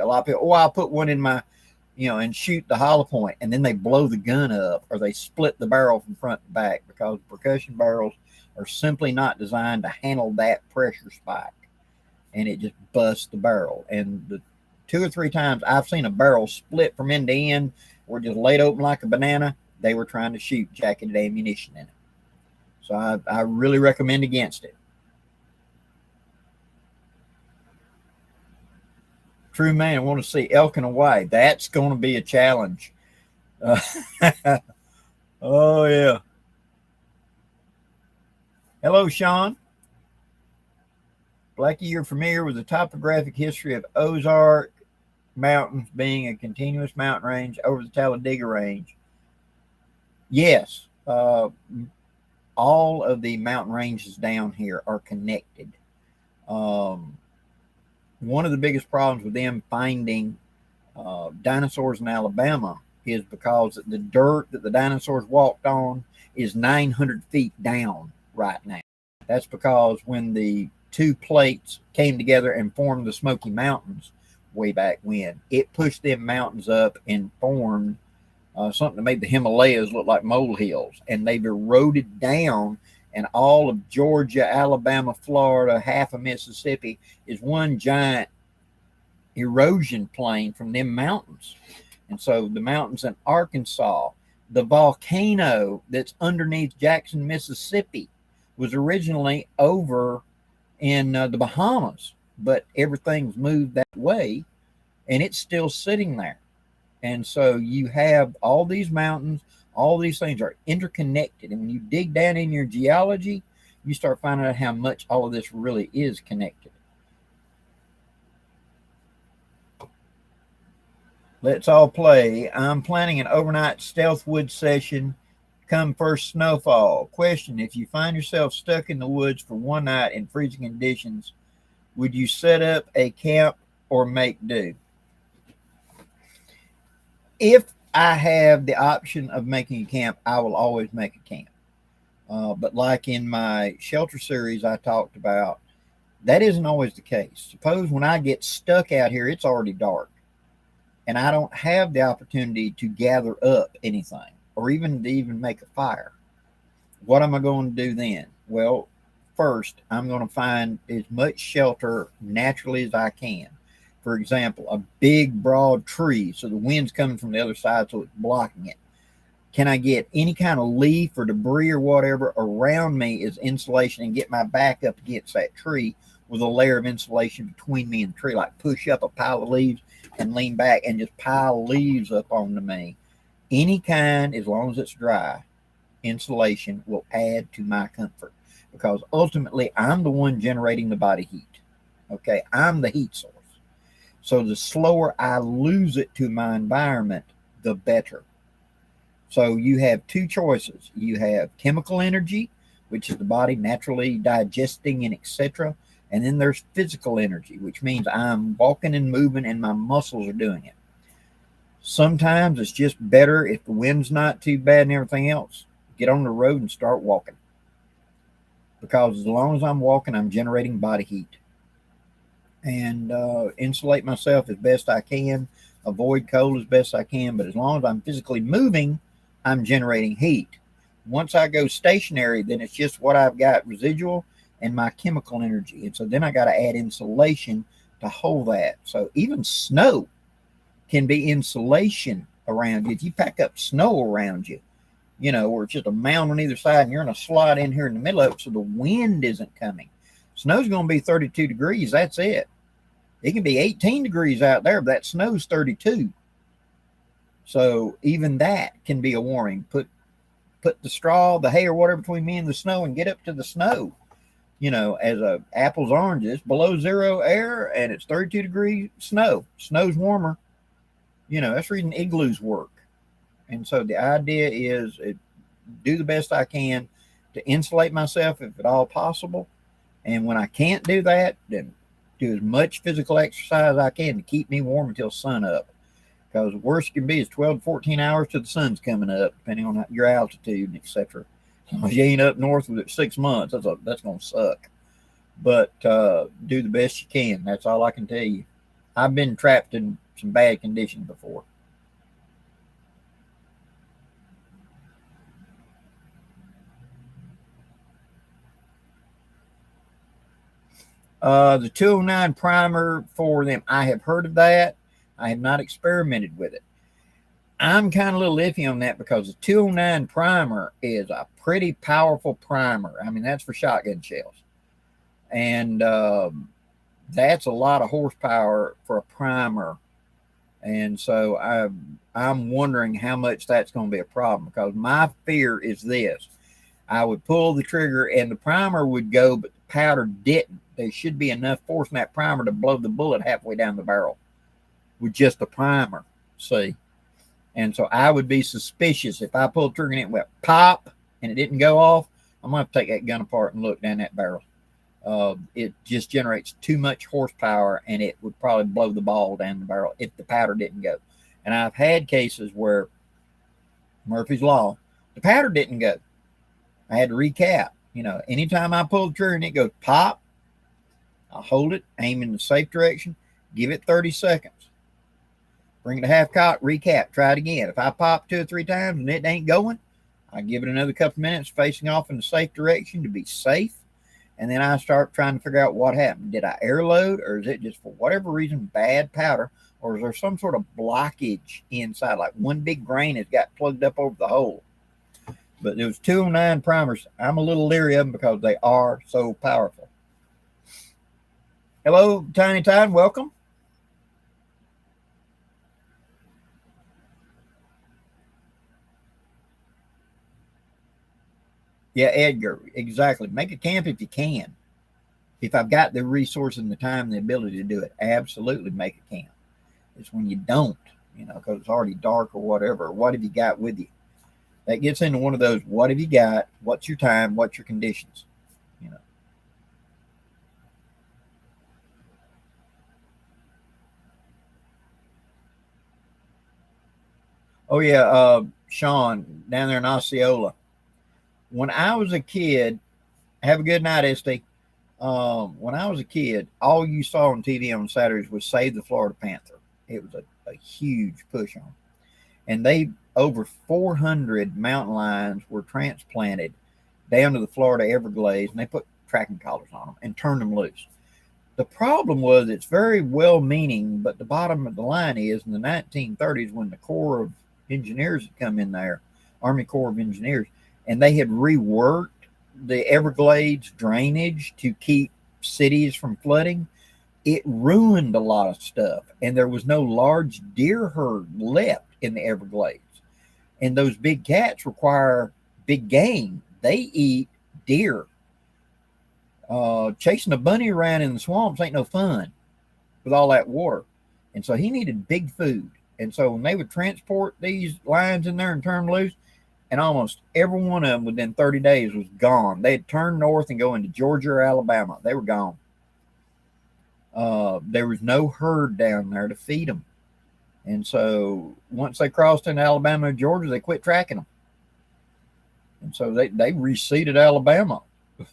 lot of people, I'll put one in my, and shoot the hollow point, and then they blow the gun up or they split the barrel from front to back because percussion barrels are simply not designed to handle that pressure spike, and it just busts the barrel. And the 2 or 3 times I've seen a barrel split from end to end or just laid open like a banana, they were trying to shoot jacketed ammunition in it. So I really recommend against it. True man, I want to see elk in Hawaii. That's going to be a challenge. Oh, yeah. Hello, Sean. Blackie, you're familiar with the topographic history of Ozark Mountains being a continuous mountain range over the Talladega Range. Yes. All of the mountain ranges down here are connected. One of the biggest problems with them finding dinosaurs in Alabama is because the dirt that the dinosaurs walked on is 900 feet down right now. That's because when the 2 plates came together and formed the Smoky Mountains way back when, it pushed them mountains up and formed something that made the Himalayas look like molehills. And they've eroded down, and all of Georgia, Alabama, Florida, half of Mississippi is one giant erosion plain from them mountains. And so the mountains in Arkansas, the volcano that's underneath Jackson, Mississippi, was originally over in the Bahamas, but everything's moved that way, and it's still sitting there. And so you have all these mountains, all these things are interconnected. And when you dig down in your geology, you start finding out how much all of this really is connected. Let's all play. I'm planning an overnight stealth wood session come first snowfall. Question: if you find yourself stuck in the woods for one night in freezing conditions, would you set up a camp or make do? If I have the option of making a camp, I will always make a camp. But like in my shelter series I talked about, that isn't always the case. Suppose when I get stuck out here, it's already dark, and I don't have the opportunity to gather up anything or even to make a fire. What am I going to do then? Well, first, I'm going to find as much shelter naturally as I can. For example, a big, broad tree, so the wind's coming from the other side, so it's blocking it. Can I get any kind of leaf or debris or whatever around me as insulation and get my back up against that tree with a layer of insulation between me and the tree, like push up a pile of leaves and lean back and just pile leaves up onto me. Any kind, as long as it's dry, insulation will add to my comfort, because ultimately I'm the one generating the body heat. Okay, I'm the heat source. So the slower I lose it to my environment, the better. So you have two choices. You have chemical energy, which is the body naturally digesting and etc. And then there's physical energy, which means I'm walking and moving and my muscles are doing it. Sometimes it's just better, if the wind's not too bad and everything else, get on the road and start walking. Because as long as I'm walking, I'm generating body heat. And insulate myself as best I can, avoid cold as best I can. But as long as I'm physically moving, I'm generating heat. Once I go stationary, then it's just what I've got residual and my chemical energy. And so then I got to add insulation to hold that. So even snow can be insulation around you. If you pack up snow around you, you know, where it's just a mound on either side and you're in a slot in here in the middle of it, so the wind isn't coming. Snow's going to be 32 degrees. That's it. It can be 18 degrees out there, but that snow's 32. So even that can be a warning. Put the straw, the hay or whatever between me and the snow and get up to the snow. You know, as a apples, oranges, below zero air and it's 32 degrees snow. Snow's warmer. You know, that's the reason igloos work. And so the idea is do the best I can to insulate myself if at all possible. And when I can't do that, then do as much physical exercise as I can to keep me warm until sun up. Because the worst it can be is 12 to 14 hours till the sun's coming up, depending on your altitude and etc. If you ain't up north with it 6 months, that's going to suck. But do the best you can. That's all I can tell you. I've been trapped in some bad conditions before. The 209 primer for them, I have heard of that. I have not experimented with it. I'm kind of a little iffy on that because the 209 primer is a pretty powerful primer. I mean, that's for shotgun shells. And that's a lot of horsepower for a primer. And so I'm wondering how much that's going to be a problem, because my fear is this. I would pull the trigger and the primer would go, but the powder didn't. There should be enough force in that primer to blow the bullet halfway down the barrel with just the primer, see? And so I would be suspicious if I pulled the trigger and it went pop and it didn't go off. I'm going to have to take that gun apart and look down that barrel. It just generates too much horsepower and it would probably blow the ball down the barrel if the powder didn't go. And I've had cases where Murphy's Law, the powder didn't go. I had to recap. You know, anytime I pull the trigger and it goes pop, I'll hold it, aim in the safe direction, give it 30 seconds. Bring it to half cock, recap, try it again. If I pop 2 or 3 times and it ain't going, I give it another couple minutes facing off in the safe direction to be safe. And then I start trying to figure out what happened. Did I air load, or is it just for whatever reason bad powder, or is there some sort of blockage inside, like one big grain has got plugged up over the hole? But those 209 primers, I'm a little leery of them because they are so powerful. Hello, Tiny Tide, welcome. Yeah, Edgar, exactly. Make a camp if you can. If I've got the resources and the time and the ability to do it, absolutely make a camp. It's when you don't, you know, because it's already dark or whatever. What have you got with you? That gets into one of those, what have you got? What's your time? What's your conditions? You know. Oh, yeah, Sean, down there in Osceola. When I was a kid, have a good night, SD. When I was a kid, all you saw on TV on Saturdays was Save the Florida Panther. It was a huge push on. And they, over 400 mountain lions were transplanted down to the Florida Everglades, and they put tracking collars on them and turned them loose. The problem was it's very well-meaning, but the bottom of the line is in the 1930s when the Corps of Engineers had come in there, Army Corps of Engineers, and they had reworked the Everglades drainage to keep cities from flooding. It ruined a lot of stuff, and there was no large deer herd left in the Everglades. And those big cats require big game. They eat deer. Chasing a bunny around in the swamps ain't no fun with all that water. And so he needed big food. And so when they would transport these lions in there and turn them loose, and almost every one of them within 30 days was gone. They'd turn north and go into Georgia or Alabama. They were gone. There was no herd down there to feed them. And so once they crossed into Alabama or Georgia, they quit tracking them. And so they reseeded Alabama.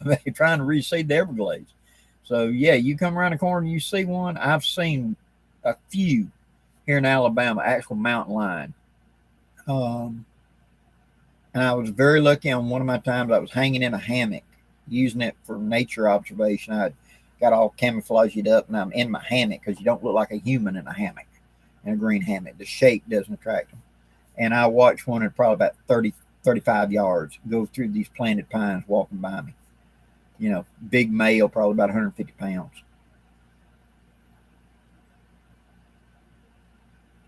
They're trying to reseed the Everglades. So, yeah, you come around the corner and you see one. I've seen a few here in Alabama, actual mountain lion. And I was very lucky on one of my times. I was hanging in a hammock, using it for nature observation. I got all camouflaged up, and I'm in my hammock because you don't look like a human in a hammock, in a green hammock. The shape doesn't attract them. And I watched one at probably about 30, 35 yards go through these planted pines walking by me. You know, big male, probably about 150 pounds.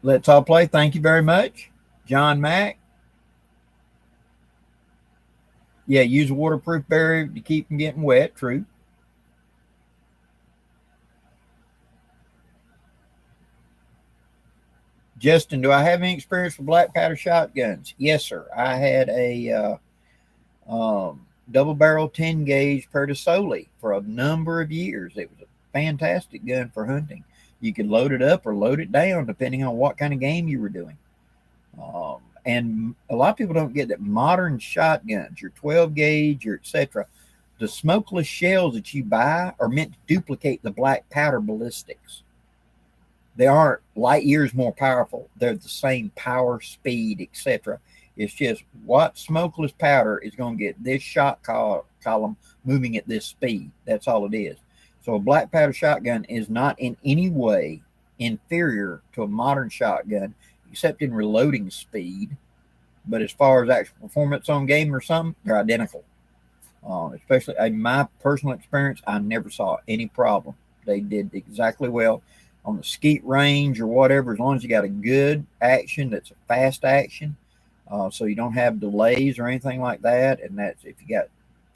Let's all play. Thank you very much. John Mack. Yeah, use a waterproof barrier to keep them getting wet. True. Justin, do I have any experience with black powder shotguns? Yes, sir. I had a double barrel 10 gauge Pertisoli for a number of years. It was a fantastic gun for hunting. You could load it up or load it down depending on what kind of game you were doing. And a lot of people don't get that modern shotguns, your 12 gauge, your etc., the smokeless shells that you buy are meant to duplicate the black powder ballistics. They aren't light years more powerful. They're the same power, speed, etc. It's just what smokeless powder is going to get this shot column moving at this speed. That's all it is. So a black powder shotgun is not in any way inferior to a modern shotgun, except in reloading speed. But as far as actual performance on game or something, they're identical. Especially in my personal experience, I never saw any problem. They did exactly well on the skeet range or whatever, as long as you got a good action that's a fast action, so you don't have delays or anything like that. And that's if you got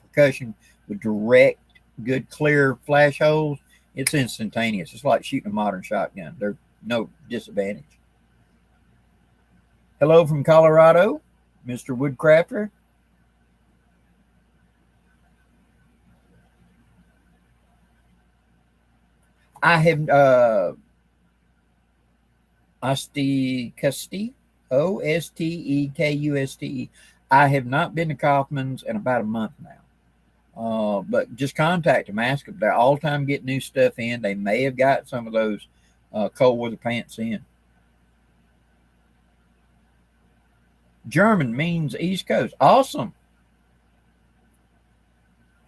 percussion with direct, good, clear flash holes, it's instantaneous. It's like shooting a modern shotgun. There's no disadvantage. Hello from Colorado, Mr. Woodcrafter. I have Ostekuste, Ostekuste. I have not been to Kaufman's in about a month now. But just contact them, ask them. They're all the time getting new stuff in. They may have got some of those cold weather pants in. German means East Coast. Awesome.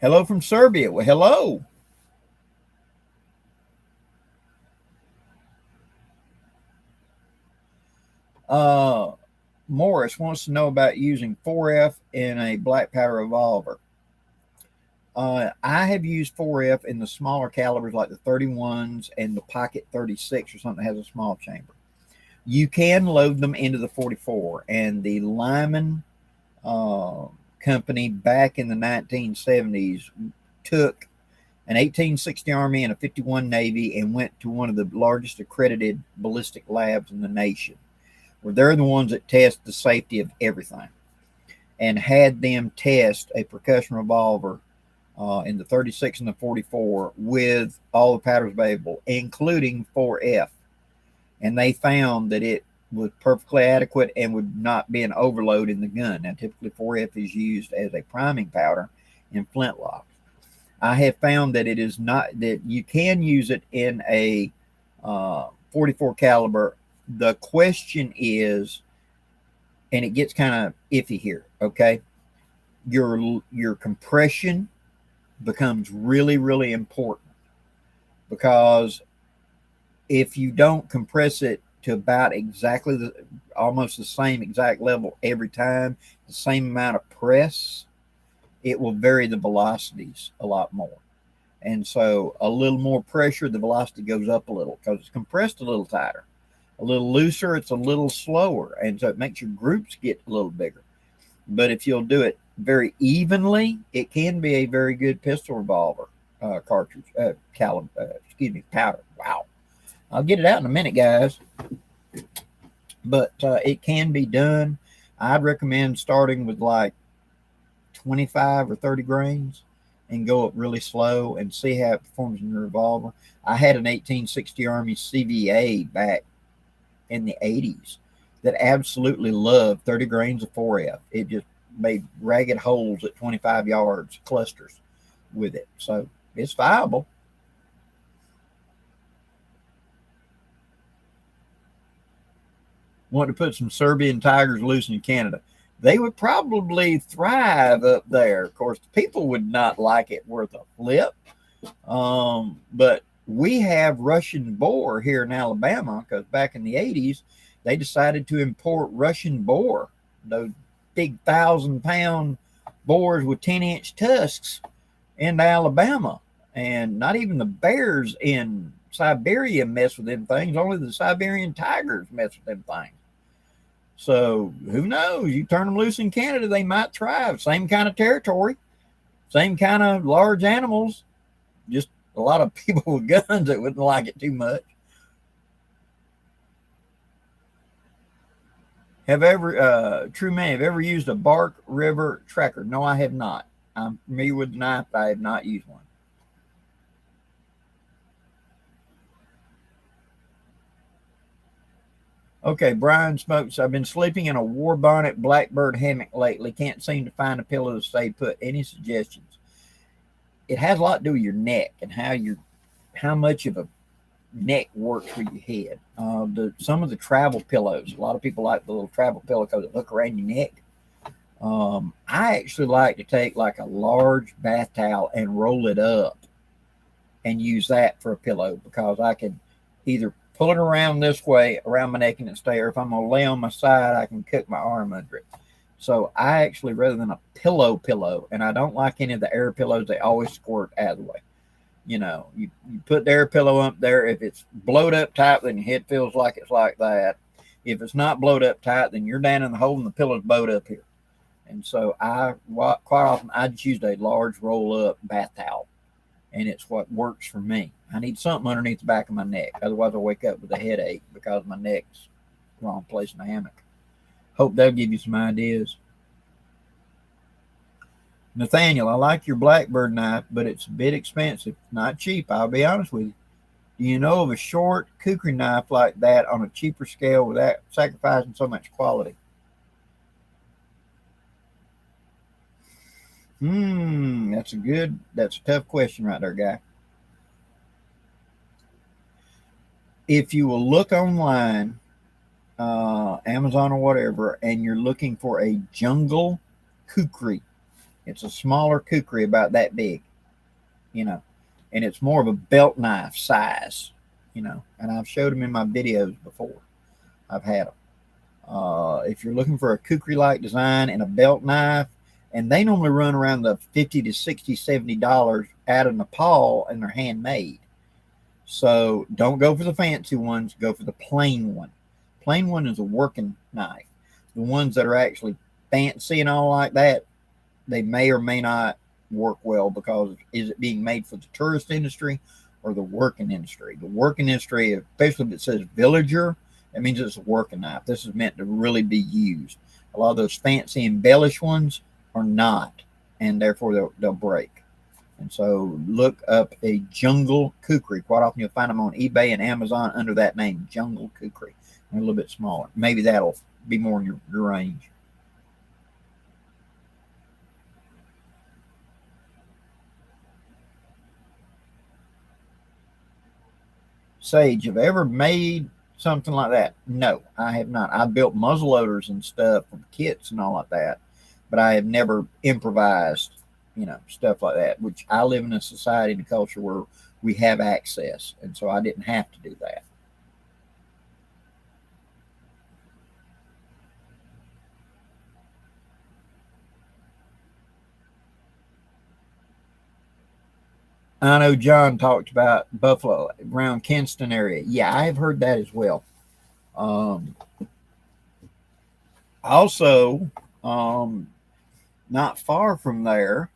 Hello from Serbia. Well, hello. Morris wants to know about using 4F in a black powder revolver. I have used 4F in the smaller calibers like the 31s and the Pocket 36 or something that has a small chamber. You can load them into the 44, and the Lyman company back in the 1970s took an 1860 Army and a 51 Navy and went to one of the largest accredited ballistic labs in the nation, where they're the ones that test the safety of everything, and had them test a percussion revolver in the 36 and the 44 with all the powders available, including 4F. And they found that it was perfectly adequate and would not be an overload in the gun. Now, typically 4F is used as a priming powder in flintlocks. I have found that it is not, that you can use it in a 44 caliber. The question is, and it gets kind of iffy here, okay? your compression becomes really, really important, because if you don't compress it to about exactly almost the same exact level every time, the same amount of press, it will vary the velocities a lot more. And so a little more pressure, the velocity goes up a little because it's compressed a little tighter. A little looser, it's a little slower. And so it makes your groups get a little bigger. But if you'll do it very evenly, it can be a very good pistol revolver cartridge, powder. Wow. I'll get it out in a minute, guys. But it can be done. I'd recommend starting with like 25 or 30 grains and go up really slow and see how it performs in your revolver. I had an 1860 Army CVA back in the 80s that absolutely loved 30 grains of 4F. It just made ragged holes at 25 yards, clusters with it. So it's viable. Want to put some Serbian tigers loose in Canada. They would probably thrive up there. Of course, people would not like it worth a flip. But we have Russian boar here in Alabama because back in the 80s, they decided to import Russian boar, those big 1,000-pound boars with 10-inch tusks into Alabama. And not even the bears in Siberia mess with them things. Only the Siberian tigers mess with them things. So who knows? You turn them loose in Canada, they might thrive. Same kind of territory, same kind of large animals. Just a lot of people with guns that wouldn't like it too much. Have ever used a Bark River tracker? No, I have not. I'm familiar with the knife, but I have not used one. Okay, Brian Smokes. I've been sleeping in a war bonnet Blackbird hammock lately. Can't seem to find a pillow to stay put. Any suggestions? It has a lot to do with your neck and how much of a neck works for your head. Some of the travel pillows. A lot of people like the little travel pillow because it hook around your neck. I actually like to take like a large bath towel and roll it up and use that for a pillow, because I can either pull it around this way around my neck and it stay, or if I'm going to lay on my side, I can cook my arm under it. So I actually, rather than a pillow, and I don't like any of the air pillows, they always squirt out of the way. You know, you put the air pillow up there. If it's blowed up tight, then your head feels like it's like that. If it's not blowed up tight, then you're down in the hole and the pillow's bowed up here. And so quite often, I just used a large roll-up bath towel, and it's what works for me. I need something underneath the back of my neck. Otherwise, I wake up with a headache because my neck's wrong place in the hammock. Hope that'll give you some ideas. Nathaniel, I like your Blackbird knife, but it's a bit expensive. Not cheap, I'll be honest with you. Do you know of a short kukri knife like that on a cheaper scale without sacrificing so much quality? That's a tough question right there, guy. If you will look online, Amazon or whatever, and you're looking for a jungle kukri, it's a smaller kukri about that big, and it's more of a belt knife size, and I've showed them in my videos before. I've had them. If you're looking for a kukri-like design and a belt knife, and they normally run around the $50 to $60, $70 out of Nepal, and they're handmade. So don't go for the fancy ones. Go for the plain one. Plain one is a working knife. The ones that are actually fancy and all like that, they may or may not work well, because is it being made for the tourist industry or the working industry? The working industry, especially if it says villager, that means it's a working knife. This is meant to really be used. A lot of those fancy embellished ones are not, and therefore they'll break. And so look up a jungle kukri. Quite often you'll find them on eBay and Amazon under that name, jungle kukri. They're a little bit smaller. Maybe that'll be more in your range. Sage, have I ever made something like that? No, I have not. I built muzzle loaders and stuff for kits and all like that, but I have never improvised, stuff like that, which I live in a society and a culture where we have access. And so I didn't have to do that. I know John talked about Buffalo around Kinston area. Yeah, I have heard that as well. Um, Also, not far from there,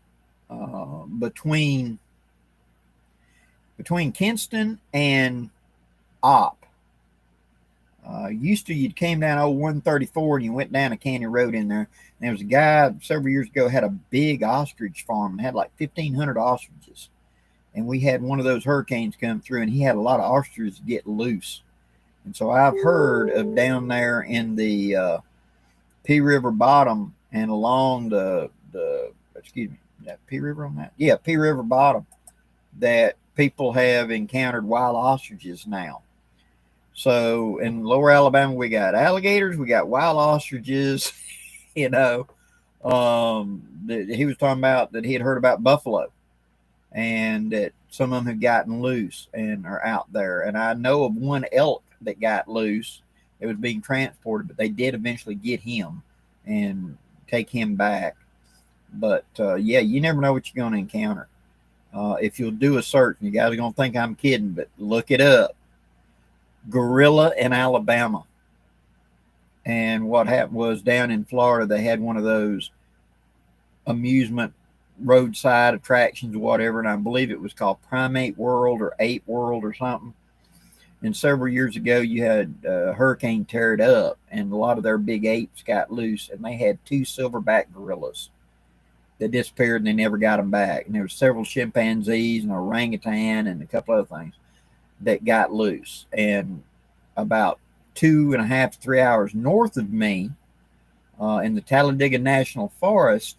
between Kinston and Opp. Used to, you came down old 134 and you went down a canyon road in there. And there was a guy several years ago had a big ostrich farm and had like 1,500 ostriches. And we had one of those hurricanes come through, and he had a lot of ostriches get loose. And so I've heard of down there in the P River bottom and along the excuse me, that P River on that? Yeah, P River bottom, that people have encountered wild ostriches now. So in lower Alabama, we got alligators, we got wild ostriches, you know. He was talking about that he had heard about buffalo and that some of them had gotten loose and are out there. And I know of one elk that got loose. It was being transported, but they did eventually get him and take him back. But yeah, you never know what you're going to encounter. If you'll do a search, and you guys are going to think I'm kidding, but look it up. Gorilla in Alabama. And what happened was down in Florida, they had one of those amusement roadside attractions or whatever, and I believe it was called Primate World or Ape World or something. And several years ago, you had a hurricane tear it up, and a lot of their big apes got loose, and they had 2 silverback gorillas that disappeared, and they never got them back. And there were several chimpanzees and an orangutan and a couple other things that got loose. And about 2.5 to 3 hours north of me, in the Talladega National Forest,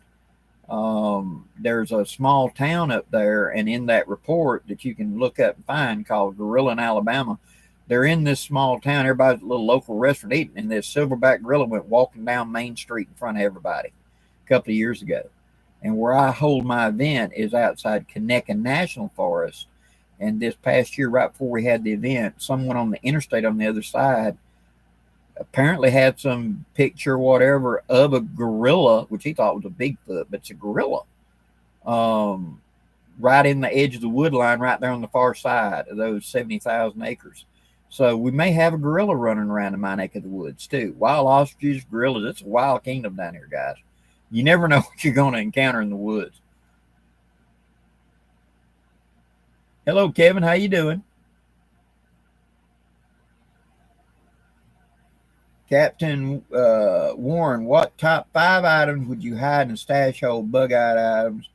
there's a small town up there, and in that report that you can look up and find called Gorilla in Alabama, they're in this small town. Everybody's at a little local restaurant eating, and this silverback gorilla went walking down Main Street in front of everybody a couple of years ago. And where I hold my event is outside Conecuh National Forest. And this past year, right before we had the event, someone on the interstate on the other side apparently had some picture, whatever, of a gorilla, which he thought was a Bigfoot, but it's a gorilla, right in the edge of the wood line, right there on the far side of those 70,000 acres. So we may have a gorilla running around in my neck of the woods too. Wild ostriches, gorillas, it's a wild kingdom down here, guys. You never know what you're going to encounter in the woods. Hello, Kevin. How you doing? Captain Warren, what top 5 items would you hide in a stash hold, bug-eyed items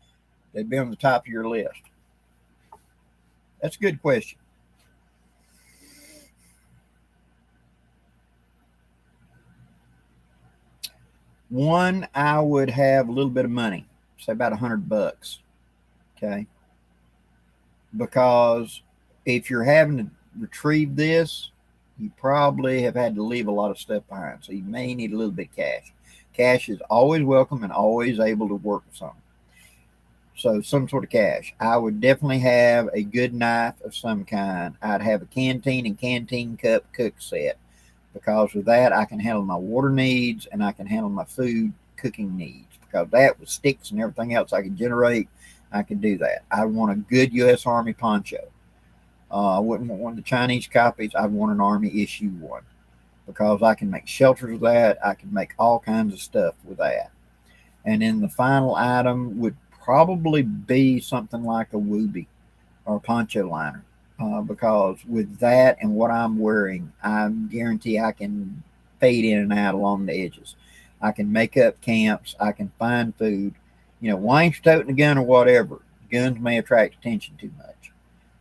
that'd be on the top of your list? That's a good question. One, I would have a little bit of money, say about $100. Okay. Because if you're having to retrieve this, you probably have had to leave a lot of stuff behind. So you may need a little bit of cash. Cash is always welcome and always able to work with something. So some sort of cash. I would definitely have a good knife of some kind. I'd have a canteen and canteen cup cook set, because with that I can handle my water needs and I can handle my food cooking needs. Because that with sticks and everything else I can generate, I can do that. I want a good U.S. Army poncho. I wouldn't want one of the Chinese copies. I'd want an Army issue one, because I can make shelters with that. I can make all kinds of stuff with that. And then the final item would probably be something like a Wooby or a poncho liner, because with that and what I'm wearing, I guarantee I can fade in and out along the edges. I can make up camps. I can find food. Why ain't you toting a gun or whatever? Guns may attract attention too much.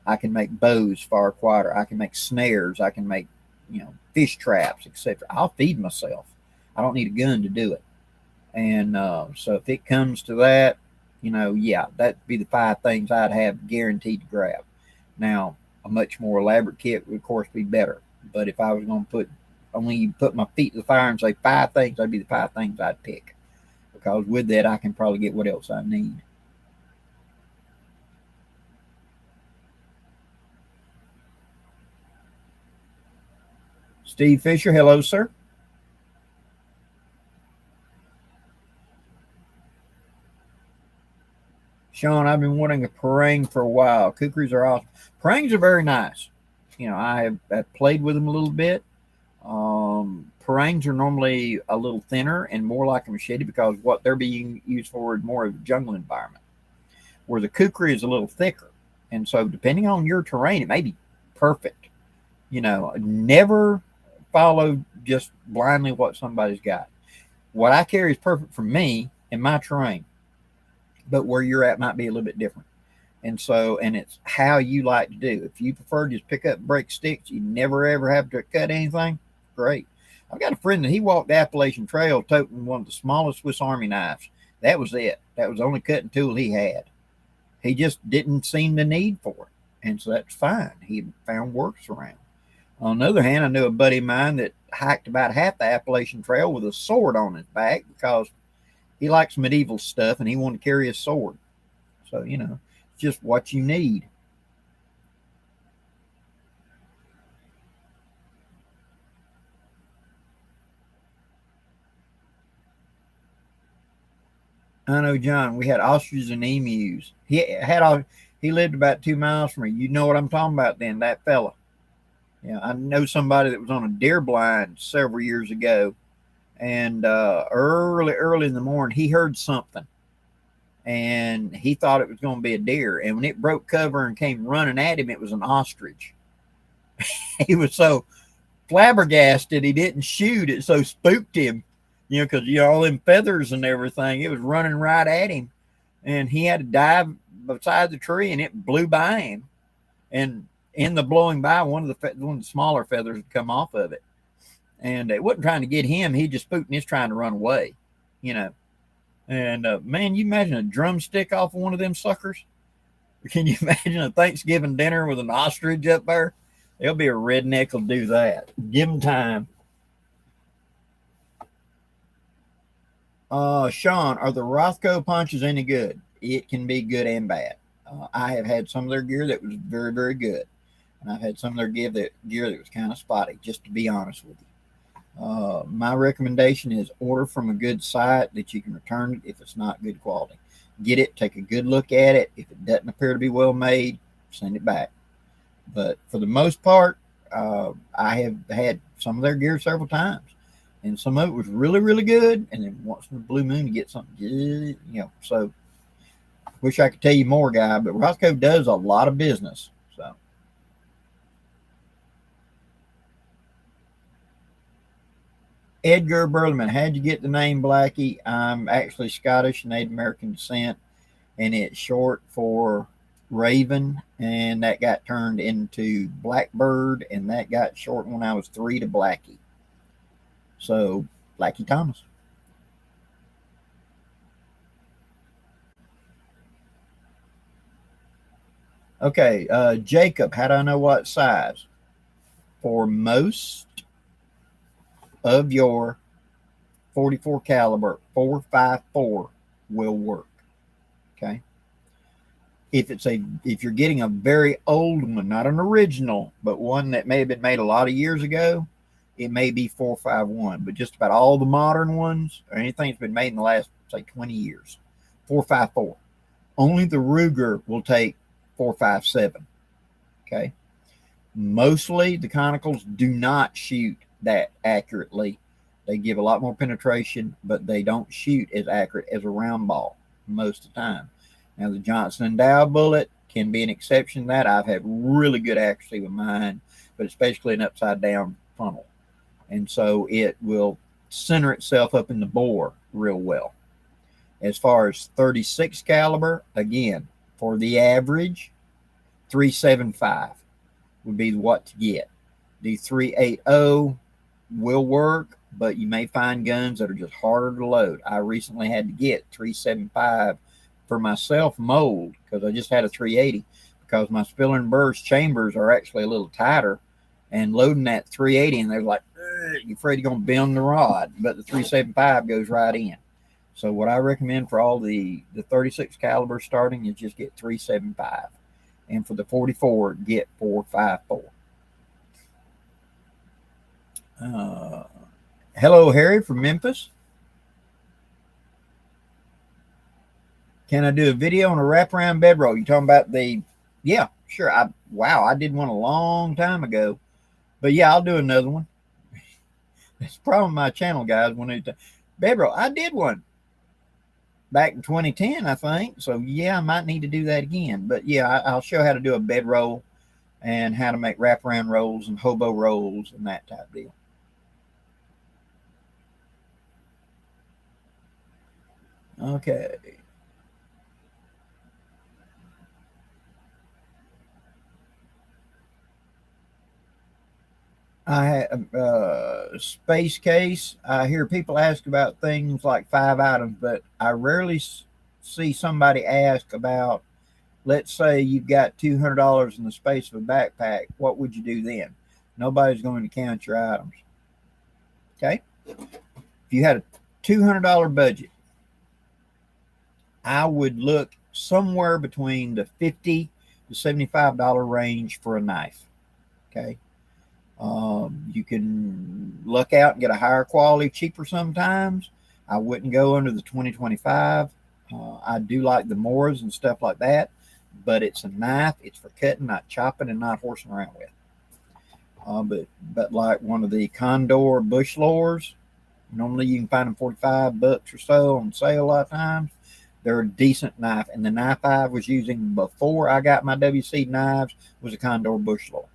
I can make bows far quieter. I can make snares. I can make, fish traps, etc. I'll feed myself. I don't need a gun to do it. And so if it comes to that, yeah, that'd be the 5 things I'd have guaranteed to grab. Now, a much more elaborate kit would, of course, be better. But if I was going to put my feet to the fire and say 5 things, that'd be the 5 things I'd pick. because with that, I can probably get what else I need. Steve Fisher, hello, sir. Sean, I've been wanting a parang for a while. Kukris are awesome. Parangs are very nice. I've played with them a little bit. Parangs are normally a little thinner and more like a machete because what they're being used for is more of a jungle environment, where the kukri is a little thicker. And so, depending on your terrain, it may be perfect. Never follow just blindly what somebody's got. What I carry is perfect for me and my terrain, but where you're at might be a little bit different. And it's how you like to do. If you prefer to just pick up and break sticks, you never ever have to cut anything, great. I've got a friend that he walked the Appalachian Trail toting one of the smallest Swiss Army knives. That was it. That was the only cutting tool he had. He just didn't seem the need for it. And so that's fine. He found works around. On the other hand, I knew a buddy of mine that hiked about half the Appalachian Trail with a sword on his back because he likes medieval stuff and he wanted to carry a sword. So, it's just what you need. I know, John. We had ostriches and emus. He lived about 2 miles from me. You know what I'm talking about then, that fella. Yeah, I know somebody that was on a deer blind several years ago, and early in the morning, he heard something, and he thought it was going to be a deer. And when it broke cover and came running at him, it was an ostrich. He was so flabbergasted he didn't shoot. It so spooked him, because all them feathers and everything. It was running right at him, and he had to dive beside the tree, and it blew by him. And in the blowing by, one of the smaller feathers had come off of it, and it wasn't trying to get him. He just spooked and he's trying to run away, And man, you imagine a drumstick off of one of them suckers? Can you imagine a Thanksgiving dinner with an ostrich up there? There'll be a redneck will do that. Give him time. Sean, are the Rothko punches any good? It can be good and bad. I have had some of their gear that was very, very good. And I've had some of their gear that was kind of spotty, just to be honest with you. My recommendation is order from a good site that you can return it if it's not good quality. Get it, take a good look at it. If it doesn't appear to be well made, send it back. But for the most part, I have had some of their gear several times. And some of it was really, really good. And then once in a blue moon, you get something good, So, wish I could tell you more, guy, but Rothko does a lot of business. So, Edgar Burleman, how'd you get the name Blackie? I'm actually Scottish, Native American descent, and it's short for Raven, and that got turned into Blackbird, and that got shortened when I was 3 to Blackie. So, Blackie Thomas. Okay, Jacob, how do I know what size? For most of your 44 caliber, 4.54 will work. Okay. If you're getting a very old one, not an original, but one that may have been made a lot of years ago, it may be 4.51. But just about all the modern ones, or anything that's been made in the last, say, 20 years, 4.54. Only the Ruger will take 4.57. Okay. Mostly the Conicals do not shoot that accurately. They give a lot more penetration, but they don't shoot as accurate as a round ball most of the time. Now, the Johnson & Dow bullet can be an exception to that. I've had really good accuracy with mine, but it's basically an upside down funnel. And so it will center itself up in the bore real well. As far as 36 caliber, again, for the average, 3.75 would be what to get. The 3.80 will work, but you may find guns that are just harder to load. I recently had to get 3.75 for myself mold because I just had a 3.80 because my Spiller and Burst chambers are actually a little tighter, and loading that 3.80 and they're like, you're afraid you're going to bend the rod, but the 3.75 goes right in. So what I recommend for all the 36 caliber starting is just get 375, and for the 44 get 454. Hello, Harry from Memphis. Can I do a video on a wraparound bedroll? You talking about the? Yeah, sure. I did one a long time ago, but yeah, I'll do another one. That's the problem with my channel, guys. When it bedroll, I did one back in 2010, I think. So yeah, I might need to do that again. But yeah, I'll show how to do a bedroll and how to make wraparound rolls and hobo rolls and that type of deal. Okay. I have space case. I hear people ask about things like 5 items, but I rarely see somebody ask about, let's say you've got $200 in the space of a backpack. What would you do then? Nobody's going to count your items. Okay. If you had a $200 budget, I would look somewhere between the $50 to $75 range for a knife. Okay. You can luck out and get a higher quality, cheaper sometimes. I wouldn't go under the 2025. I do like the Moors and stuff like that, but it's a knife. It's for cutting, not chopping, and not horsing around with. But like one of the Condor bush lures, normally you can find them $45 or so on sale a lot of times. They're a decent knife, and the knife I was using before I got my WC knives was a Condor bush lure.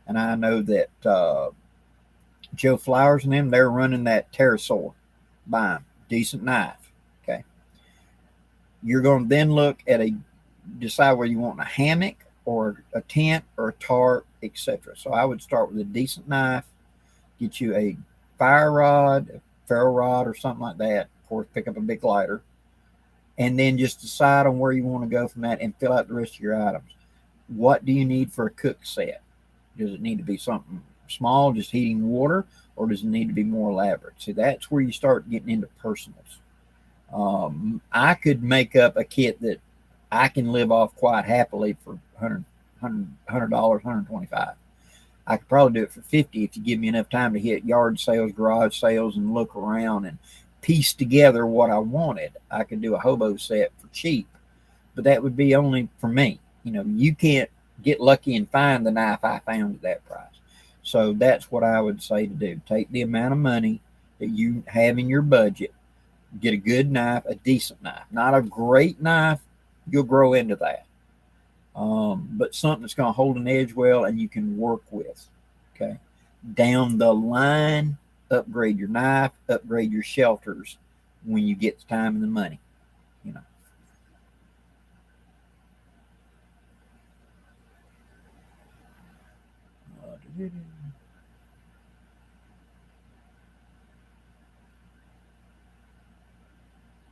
And I know that Joe Flowers and them, they're running that pterosaur. Buy them. Decent knife. Okay. You're going to then look at decide whether you want a hammock or a tent or a tarp, etc. So I would start with a decent knife, get you a fire rod, a ferro rod, or something like that. Of course, pick up a big lighter, and then just decide on where you want to go from that and fill out the rest of your items. What do you need for a cook set? Does it need to be something small, just heating water, or does it need to be more elaborate? See, that's where you start getting into personals. I could make up a kit that I can live off quite happily for $100, $125. I could probably do it for $50 if you give me enough time to hit yard sales, garage sales, and look around and piece together what I wanted. I could do a hobo set for cheap, but that would be only for me. You can't get lucky and find the knife I found at that price. So that's what I would say to do. Take the amount of money that you have in your budget, get a good knife, a decent knife, not a great knife. You'll grow into that. But something that's going to hold an edge well and you can work with. Okay. Down the line, upgrade your knife, upgrade your shelters when you get the time and the money.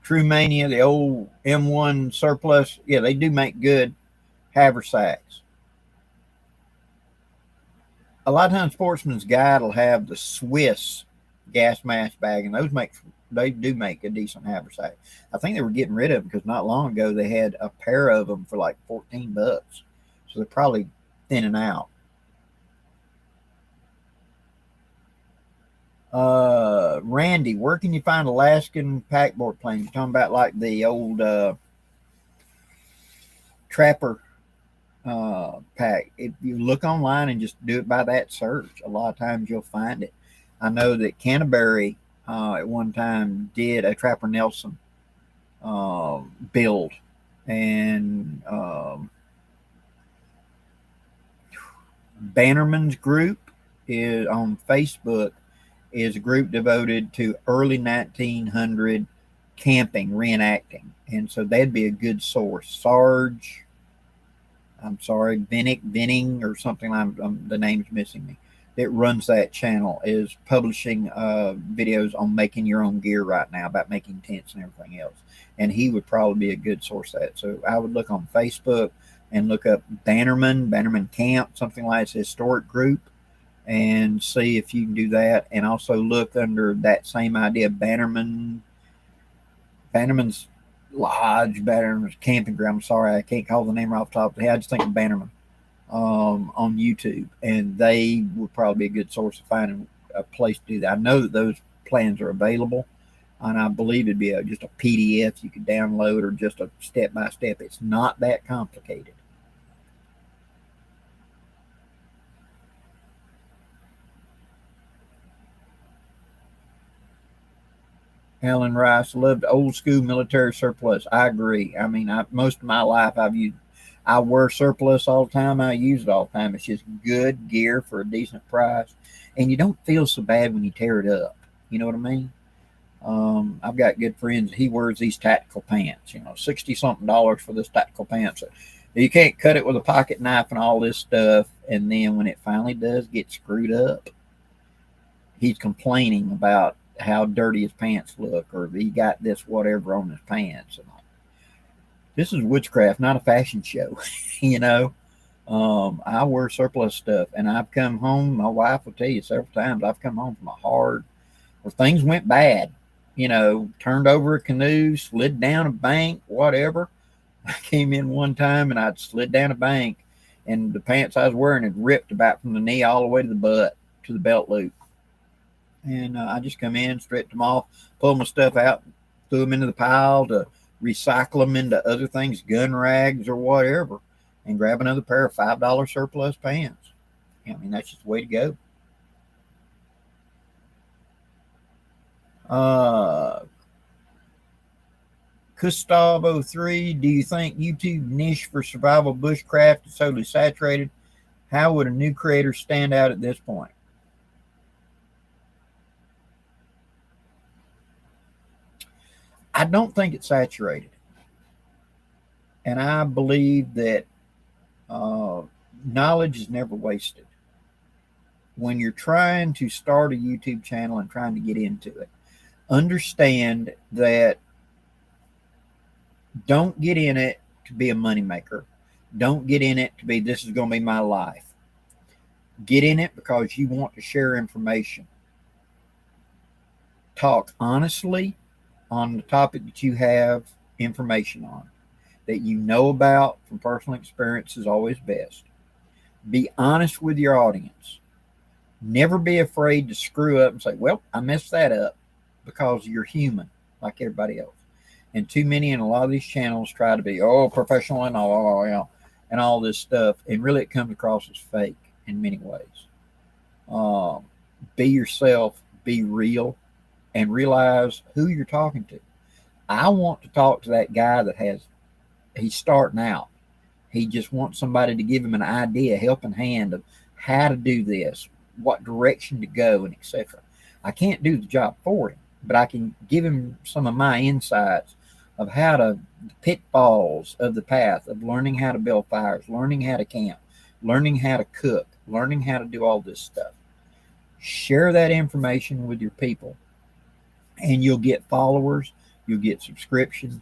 True Mania, the old M1 surplus, yeah, they do make good haversacks. A lot of times, Sportsman's Guide will have the Swiss gas mask bag, and they do make a decent haversack. I think they were getting rid of them because not long ago they had a pair of them for like $14, so they're probably thinning out. Randy, where can you find Alaskan packboard planes? You're talking about like the old Trapper pack. If you look online and just do it by that search, a lot of times you'll find it. I know that Canterbury at one time did a Trapper Nelson build, and Bannerman's group is on Facebook, is a group devoted to early 1900 camping reenacting, and so that'd be a good source. Sarge, I'm sorry, Venning or something. The name's missing me. That runs that channel is publishing videos on making your own gear right now, about making tents and everything else. And he would probably be a good source of that. So I would look on Facebook and look up Bannerman Camp, something like it's a historic group, and see if you can do that. And also look under that same idea, Bannerman Bannerman's Lodge, Bannerman's Camping Ground. I'm sorry, I can't call the name right off the top of the head. I just think of Bannerman on YouTube, and they would probably be a good source of finding a place to do that. I know that those plans are available, and I believe it'd be just a PDF you could download or just a step-by-step. It's not that complicated. Alan Rice loved old school military surplus. I agree. I mean, most of my life I wear surplus all the time. I use it all the time. It's just good gear for a decent price, and you don't feel so bad when you tear it up. You know what I mean? I've got good friends. He wears these tactical pants. $60-something for this tactical pants. You can't cut it with a pocket knife and all this stuff. And then when it finally does get screwed up, he's complaining about how dirty his pants look, or he got this whatever on his pants. And this is witchcraft, not a fashion show. I wear surplus stuff, and I've come home. My wife will tell you several times I've come home from where things went bad. Turned over a canoe, slid down a bank, whatever. I came in one time and I'd slid down a bank, and the pants I was wearing had ripped about from the knee all the way to the butt, to the belt loop. And I just come in, stripped them off, pulled my stuff out, threw them into the pile to recycle them into other things, gun rags or whatever, and grab another pair of $5 surplus pants. I mean, that's just the way to go. Gustavo 3, do you think YouTube niche for survival bushcraft is totally saturated? How would a new creator stand out at this point? I don't think it's saturated. And I believe that knowledge is never wasted. When you're trying to start a YouTube channel and trying to get into it, understand that don't get in it to be a moneymaker. Don't get in it to be, this is going to be my life. Get in it because you want to share information. Talk honestly on the topic that you have information on, that you know about from personal experience is always best. Be honest with your audience. Never be afraid to screw up and say, well, I messed that up, because you're human like everybody else. And too many in a lot of these channels try to be, professional and all this stuff. And really it comes across as fake in many ways. Be yourself, be real, and realize who you're talking to. I want to talk to that guy he's starting out. He just wants somebody to give him an idea, a helping hand of how to do this, what direction to go, and etc. I can't do the job for him, but I can give him some of my insights of the pitfalls of the path of learning how to build fires, learning how to camp, learning how to cook, learning how to do all this stuff. Share that information with your people, and you'll get followers, you'll get subscriptions,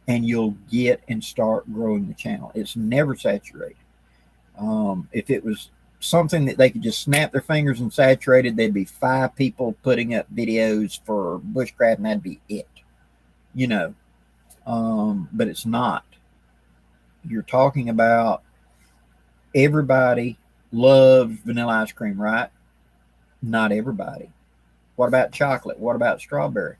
and you'll get and start growing the channel. It's never saturated. If it was something that they could just snap their fingers and saturate it, there'd be 5 people putting up videos for bushcraft, and that'd be it. But it's not. You're talking about everybody loves vanilla ice cream, right? Not everybody. What about chocolate? What about strawberry?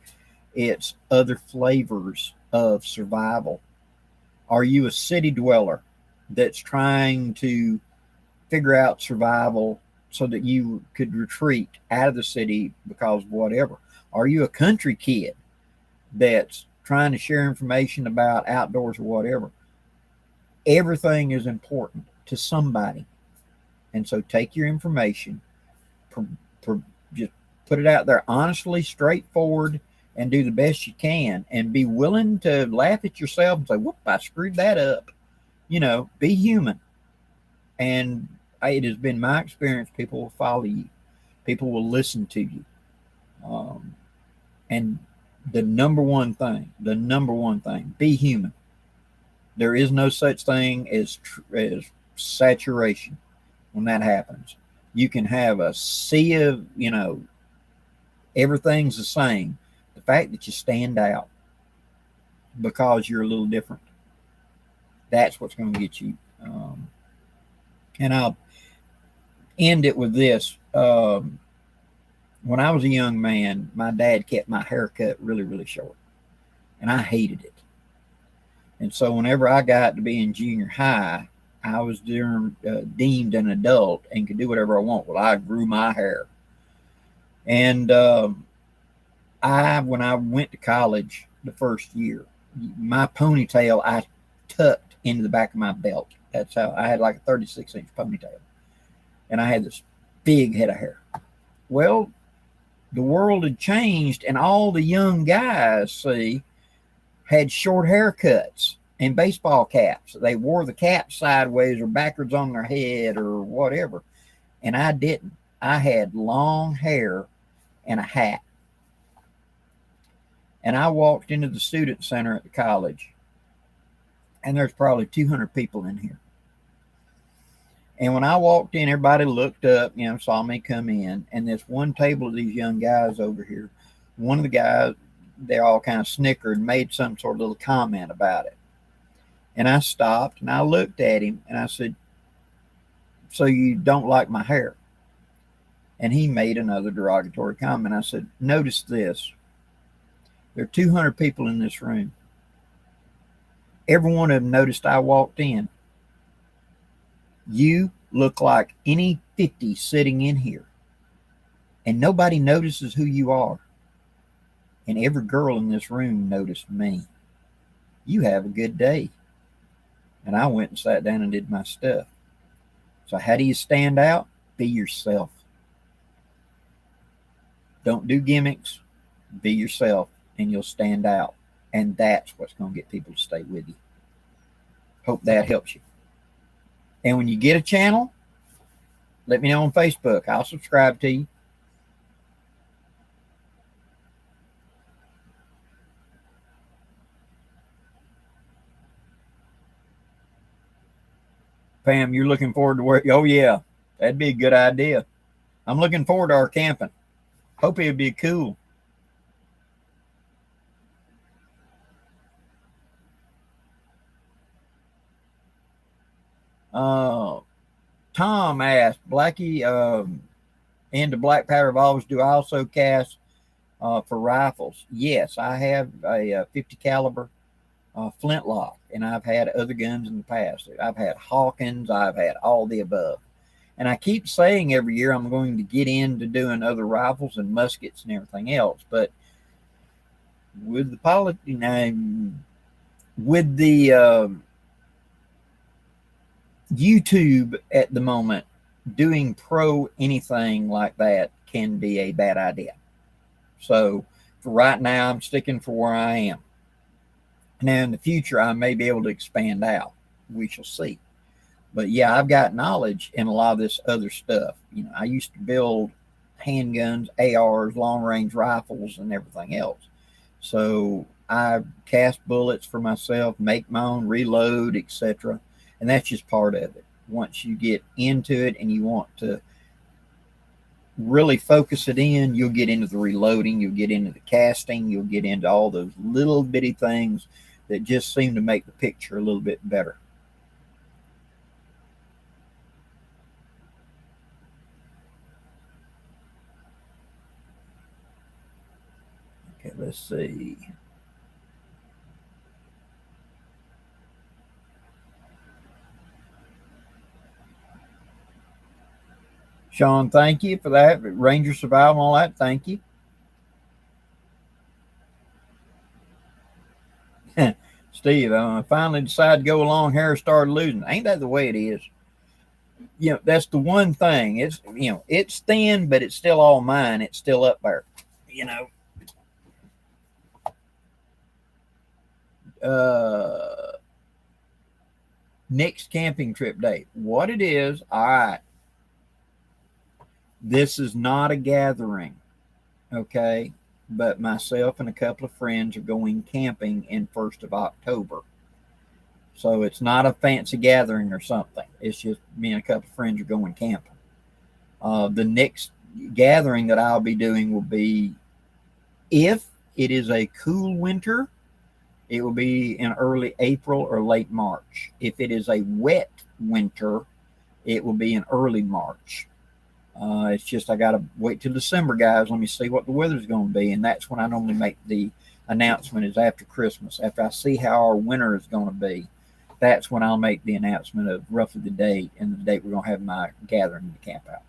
It's other flavors of survival. Are you a city dweller that's trying to figure out survival so that you could retreat out of the city because of whatever? Are you a country kid that's trying to share information about outdoors or whatever? Everything is important to somebody. And so take your information, just put it out there honestly, straightforward, and do the best you can, and be willing to laugh at yourself and say, whoop, I screwed that up. Be human. And it has been my experience, people will follow you. People will listen to you. And the number one thing, be human. There is no such thing as saturation when that happens. You can have a sea of, everything's the same. The fact that you stand out, because you're a little different. That's what's going to get you. And I'll end it with this. When I was a young man, my dad kept my hair cut really, really short, and I hated it. And so whenever I got to be in junior high, I was deemed an adult and could do whatever I want. Well, I grew my hair. And when I went to college the first year, my ponytail I tucked into the back of my belt. That's how I had like a 36-inch ponytail. And I had this big head of hair. Well, the world had changed, and all the young guys, see, had short haircuts and baseball caps. They wore the cap sideways or backwards on their head or whatever. And I didn't. I had long hair and a hat. And I walked into the student center at the college, and there's probably 200 people in here. And when I walked in, everybody looked up, saw me come in. And this one table of these young guys over here, one of the guys, they all kind of snickered and made some sort of little comment about it. And I stopped and I looked at him and I said, "So you don't like my hair?" And he made another derogatory comment. I said, "Notice this. There are 200 people in this room. Every one of them noticed I walked in. You look like any 50 sitting in here. And nobody notices who you are. And every girl in this room noticed me. You have a good day." And I went and sat down and did my stuff. So how do you stand out? Be yourself. Don't do gimmicks. Be yourself, and you'll stand out. And that's what's going to get people to stay with you. Hope that helps you. And when you get a channel, let me know on Facebook. I'll subscribe to you. Pam, you're looking forward to work? Oh, yeah. That'd be a good idea. I'm looking forward to our camping. Hope it'd be cool. Tom asked, Blackie, into black powder revolvers, do I also cast for rifles? Yes, I have a 50 caliber flintlock, and I've had other guns in the past. I've had Hawkins, I've had all the above. And I keep saying every year I'm going to get into doing other rifles and muskets and everything else. But with the with the YouTube at the moment, doing pro anything like that can be a bad idea. So for right now, I'm sticking for where I am. Now in the future, I may be able to expand out. We shall see. But yeah, I've got knowledge in a lot of this other stuff. I used to build handguns, ARs, long range rifles, and everything else. So I cast bullets for myself, make my own reload, etc. And that's just part of it. Once you get into it and you want to really focus it in, you'll get into the reloading, you'll get into the casting, you'll get into all those little bitty things that just seem to make the picture a little bit better. Okay, let's see. Sean, thank you for that. Ranger Survival, all that, thank you. Steve, I finally decided to go long hair, started losing. Ain't that the way it is? That's the one thing. It's thin, but it's still all mine. It's still up there. Next camping trip date. What it is, all right. This is not a gathering, okay? But myself and a couple of friends are going camping in 1st of October. So it's not a fancy gathering or something. It's just me and a couple of friends are going camping. The next gathering that I'll be doing will be, if it is a cool winter, it will be in early April or late March. If it is a wet winter, it will be in early March. It's just I got to wait till December, guys. Let me see what the weather's going to be, and that's when I normally make the announcement. Is after Christmas, after I see how our winter is going to be. That's when I'll make the announcement of roughly the date and the date we're going to have my gathering to camp out.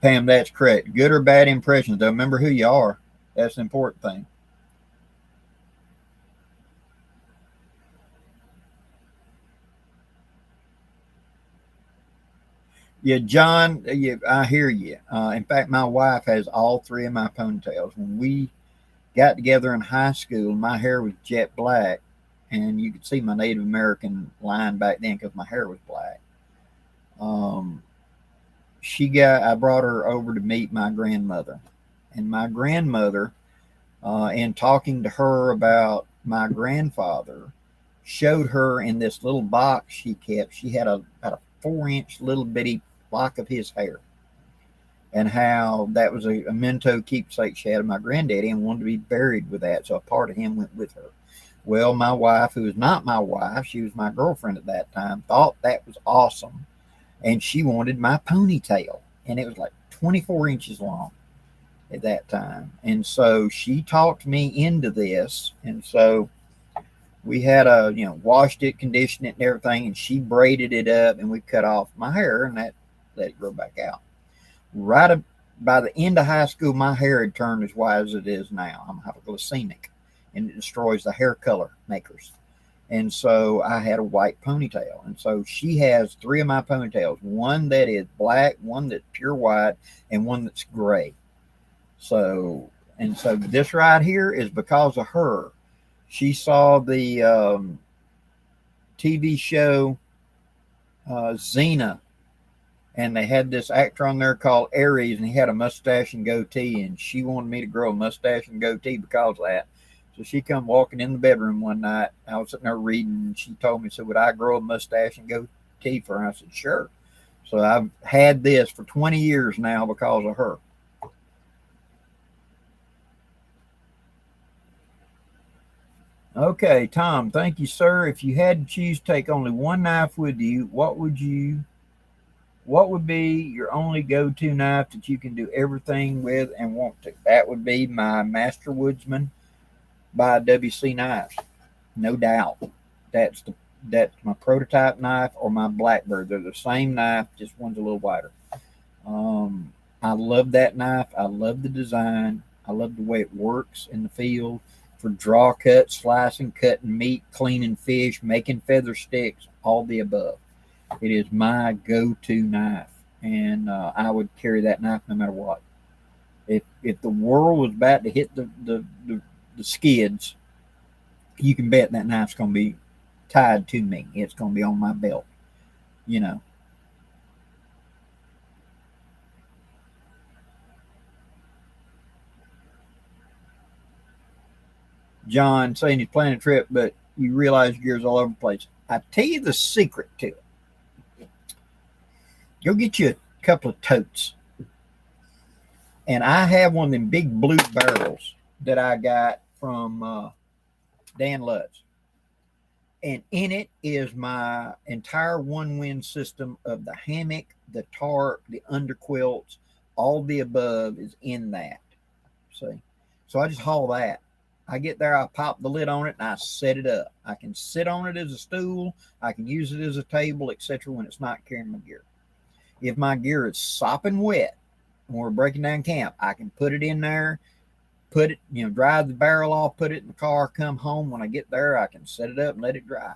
Pam, that's correct. Good or bad impressions, though. Remember who you are. That's the important thing. Yeah, John, I hear you. In fact, my wife has all three of my ponytails. When we got together in high school, my hair was jet black, and you could see my Native American line back then because my hair was black. Um, I brought her over to meet my grandmother, and my grandmother, in talking to her about my grandfather, showed her in this little box she kept. She had about a 4-inch little bitty lock of his hair, and how that was a memento keepsake she had of my granddaddy and wanted to be buried with that. So a part of him went with her. Well, my wife, who was not my wife, she was my girlfriend at that time, thought that was awesome. And she wanted my ponytail. And it was like 24 inches long at that time. And so she talked me into this. And so we had washed it, conditioned it and everything. And she braided it up and we cut off my hair and that let it grow back out. By the end of high school, my hair had turned as white as it is now. I'm hypoglycemic, and it destroys the hair color makers. And so I had a white ponytail. And so she has three of my ponytails, one that is black, one that's pure white, and one that's gray. So this right here is because of her. She saw the TV show Xena, and they had this actor on there called Aries, and he had a mustache and goatee, and she wanted me to grow a mustache and goatee because of that. So she come walking in the bedroom one night. I was sitting there reading, and she told me, would I grow a mustache and goatee for her? I said, sure. So I've had this for 20 years now because of her. Okay, Tom, thank you, sir. If you had to choose to take only one knife with you, what would be your only go-to knife that you can do everything with and want to? That would be my Master Woodsman by WC Knives, no doubt. That's my prototype knife or my Blackbird. They're the same knife, just one's a little wider. I love that knife. I love the design. I love the way it works in the field for draw cut, slicing, cutting meat, cleaning fish, making feather sticks, all the above. It is my go-to knife, and I would carry that knife no matter what. If the world was about to hit the skids, you can bet that knife's going to be tied to me. It's going to be on my belt, you know. John saying he's planning a trip, but you realize gear's all over the place. I tell you the secret to it. Go get you a couple of totes. And I have one of them big blue barrels that I got from Dan Lutz. And in it is my entire one-wind system of the hammock, the tarp, the underquilts, all the above is in that. See? So I just haul that. I get there, I pop the lid on it, and I set it up. I can sit on it as a stool. I can use it as a table, etc. when it's not carrying my gear. If my gear is sopping wet when we're breaking down camp, I can put it in there, put it, drive the barrel off, put it in the car, come home. When I get there, I can set it up and let it dry.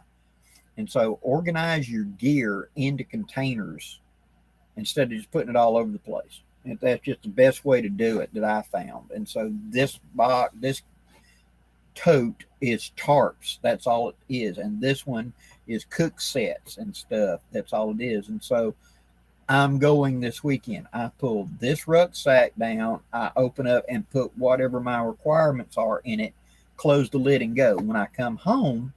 And so organize your gear into containers instead of just putting it all over the place. And that's just the best way to do it that I found. And so this tote is tarps. That's all it is. And this one is cook sets and stuff. That's all it is. And so I'm going this weekend. I pull this rucksack down. I open up and put whatever my requirements are in it, close the lid and go. When I come home,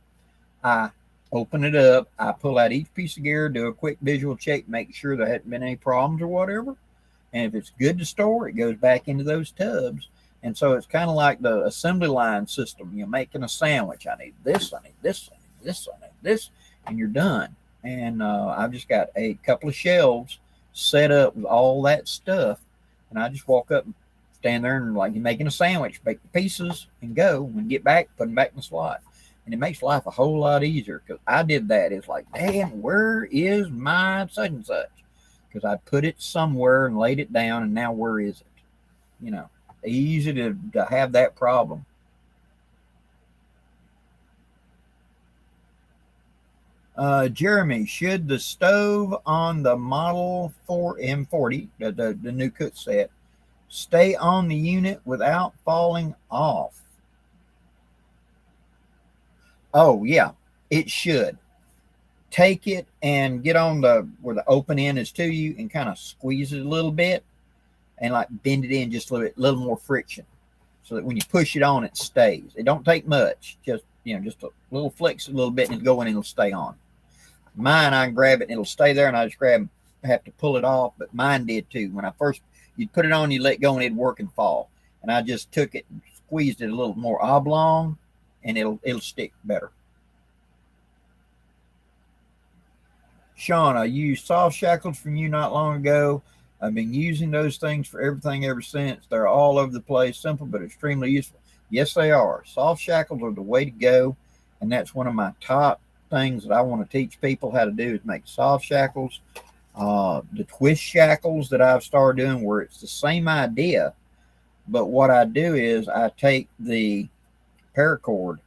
I open it up. I pull out each piece of gear, do a quick visual check, make sure there hadn't been any problems or whatever. And if it's good to store, it goes back into those tubs. And so it's kind of like the assembly line system. You're making a sandwich. I need this, I need this, I need this, I need this, and you're done. And I've just got a couple of shelves set up with all that stuff. And I just walk up and stand there and like you're making a sandwich, make the pieces and go. When you get back, put them back in the slot. And it makes life a whole lot easier because I did that. It's like, damn, where is my such and such? Because I put it somewhere and laid it down, and now where is it? You know, easy to have that problem. Jeremy, should the stove on the Model 4 M40, the new cook set, stay on the unit without falling off? Oh, yeah, it should. Take it and get on the where the open end is to you and kind of squeeze it a little bit and like bend it in just a little more friction so that when you push it on, it stays. It don't take much, just just a little flex a little bit and it'll go in and it'll stay on. Mine, I can grab it and it'll stay there and I just have to pull it off, but mine did too. When I first, you'd put it on, you let go and it'd work and fall. And I just took it and squeezed it a little more oblong and it'll stick better. Sean, I used soft shackles from you not long ago. I've been using those things for everything ever since. They're all over the place, simple but extremely useful. Yes, they are. Soft shackles are the way to go, and that's one of my top things that I want to teach people how to do is make soft shackles. The twist shackles that I've started doing where it's the same idea, but what I do is I take the paracord,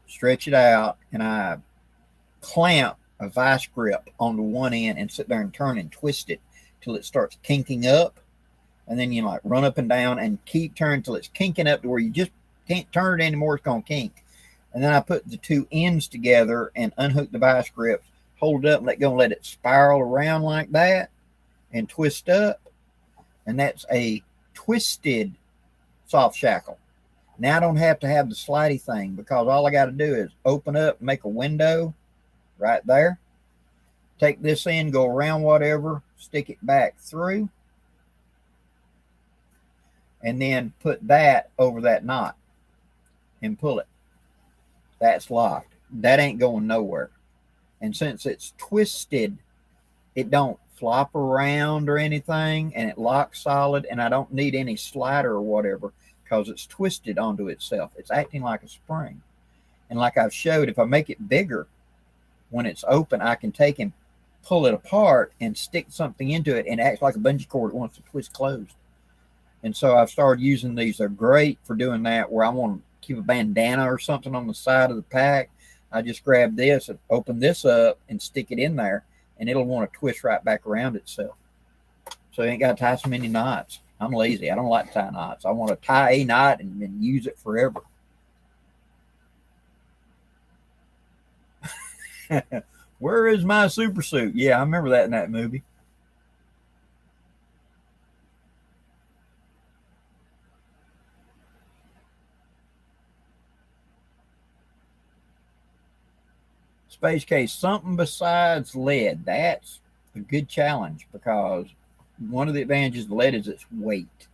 stretch it out, and I clamp a vice grip on the one end and sit there and turn and twist it till it starts kinking up. And then you like run up and down and keep turning till it's kinking up to where you just can't turn it anymore. It's going to kink. And then I put the two ends together and unhook the vice grips, hold it up and let go and let it spiral around like that and twist up. And that's a twisted soft shackle. Now I don't have to have the slidey thing because all I got to do is open up, make a window right there. Take this end, go around whatever, stick it back through, and then put that over that knot and pull it. That's locked. That ain't going nowhere. And since it's twisted, it don't flop around or anything, and it locks solid, and I don't need any slider or whatever because it's twisted onto itself. It's acting like a spring. And like I've showed, if I make it bigger, when it's open, I can take and pull it apart and stick something into it and it acts like a bungee cord it wants to twist closed. And so I've started using these. They're great for doing that where I want to keep a bandana or something on the side of the pack. I just grab this and open this up and stick it in there and it'll want to twist right back around itself. So you ain't got to tie so many knots. I'm lazy. I don't like to tie knots. I want to tie a knot and then use it forever. Where is my super suit? Yeah, I remember that in that movie. Space Case, something besides lead. That's a good challenge because one of the advantages of lead is its weight.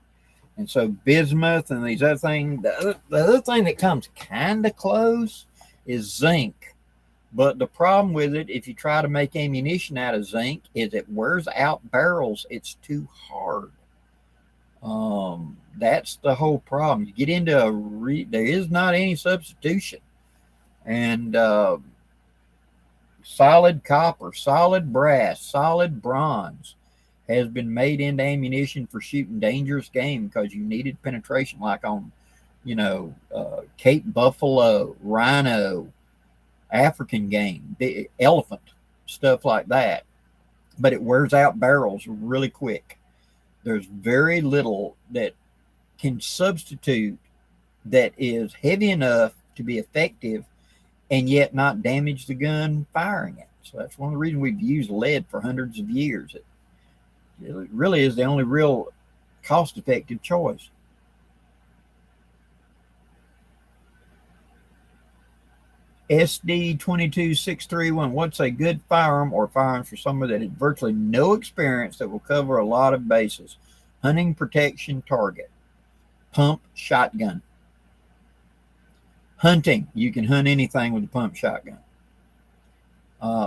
And so bismuth and these other things, the other thing that comes kind of close is zinc. But the problem with it, if you try to make ammunition out of zinc, is it wears out barrels. It's too hard. That's the whole problem. You get into there is not any substitution. And solid copper, solid brass, solid bronze has been made into ammunition for shooting dangerous game because you needed penetration like on, Cape buffalo, rhino, African game, the elephant, stuff like that. But it wears out barrels really quick. There's very little that can substitute that is heavy enough to be effective and yet not damage the gun firing it. So that's one of the reasons we've used lead for hundreds of years. It really is the only real cost-effective choice. SD22631. What's a good firearm or firearms for someone that has virtually no experience that will cover a lot of bases? Hunting, protection, target. Pump shotgun. Hunting, you can hunt anything with a pump shotgun.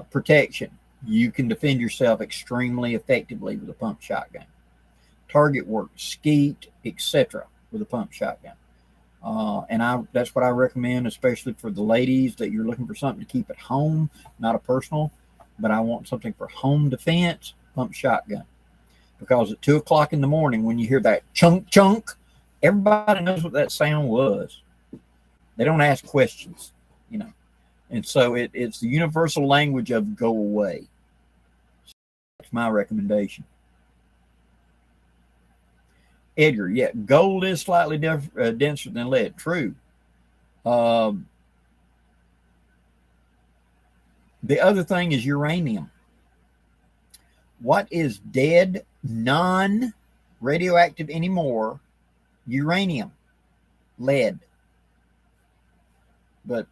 Protection, you can defend yourself extremely effectively with a pump shotgun. Target work, skeet, etc. with a pump shotgun. That's what I recommend, especially for the ladies that you're looking for something to keep at home, not a personal, but I want something for home defense, pump shotgun. Because at 2 o'clock in the morning, when you hear that chunk, chunk, everybody knows what that sound was. They don't ask questions, you know. And so it's the universal language of go away. That's my recommendation. Edgar, yeah, gold is slightly denser than lead. True. The other thing is uranium. What is dead, non-radioactive anymore? Uranium, lead. But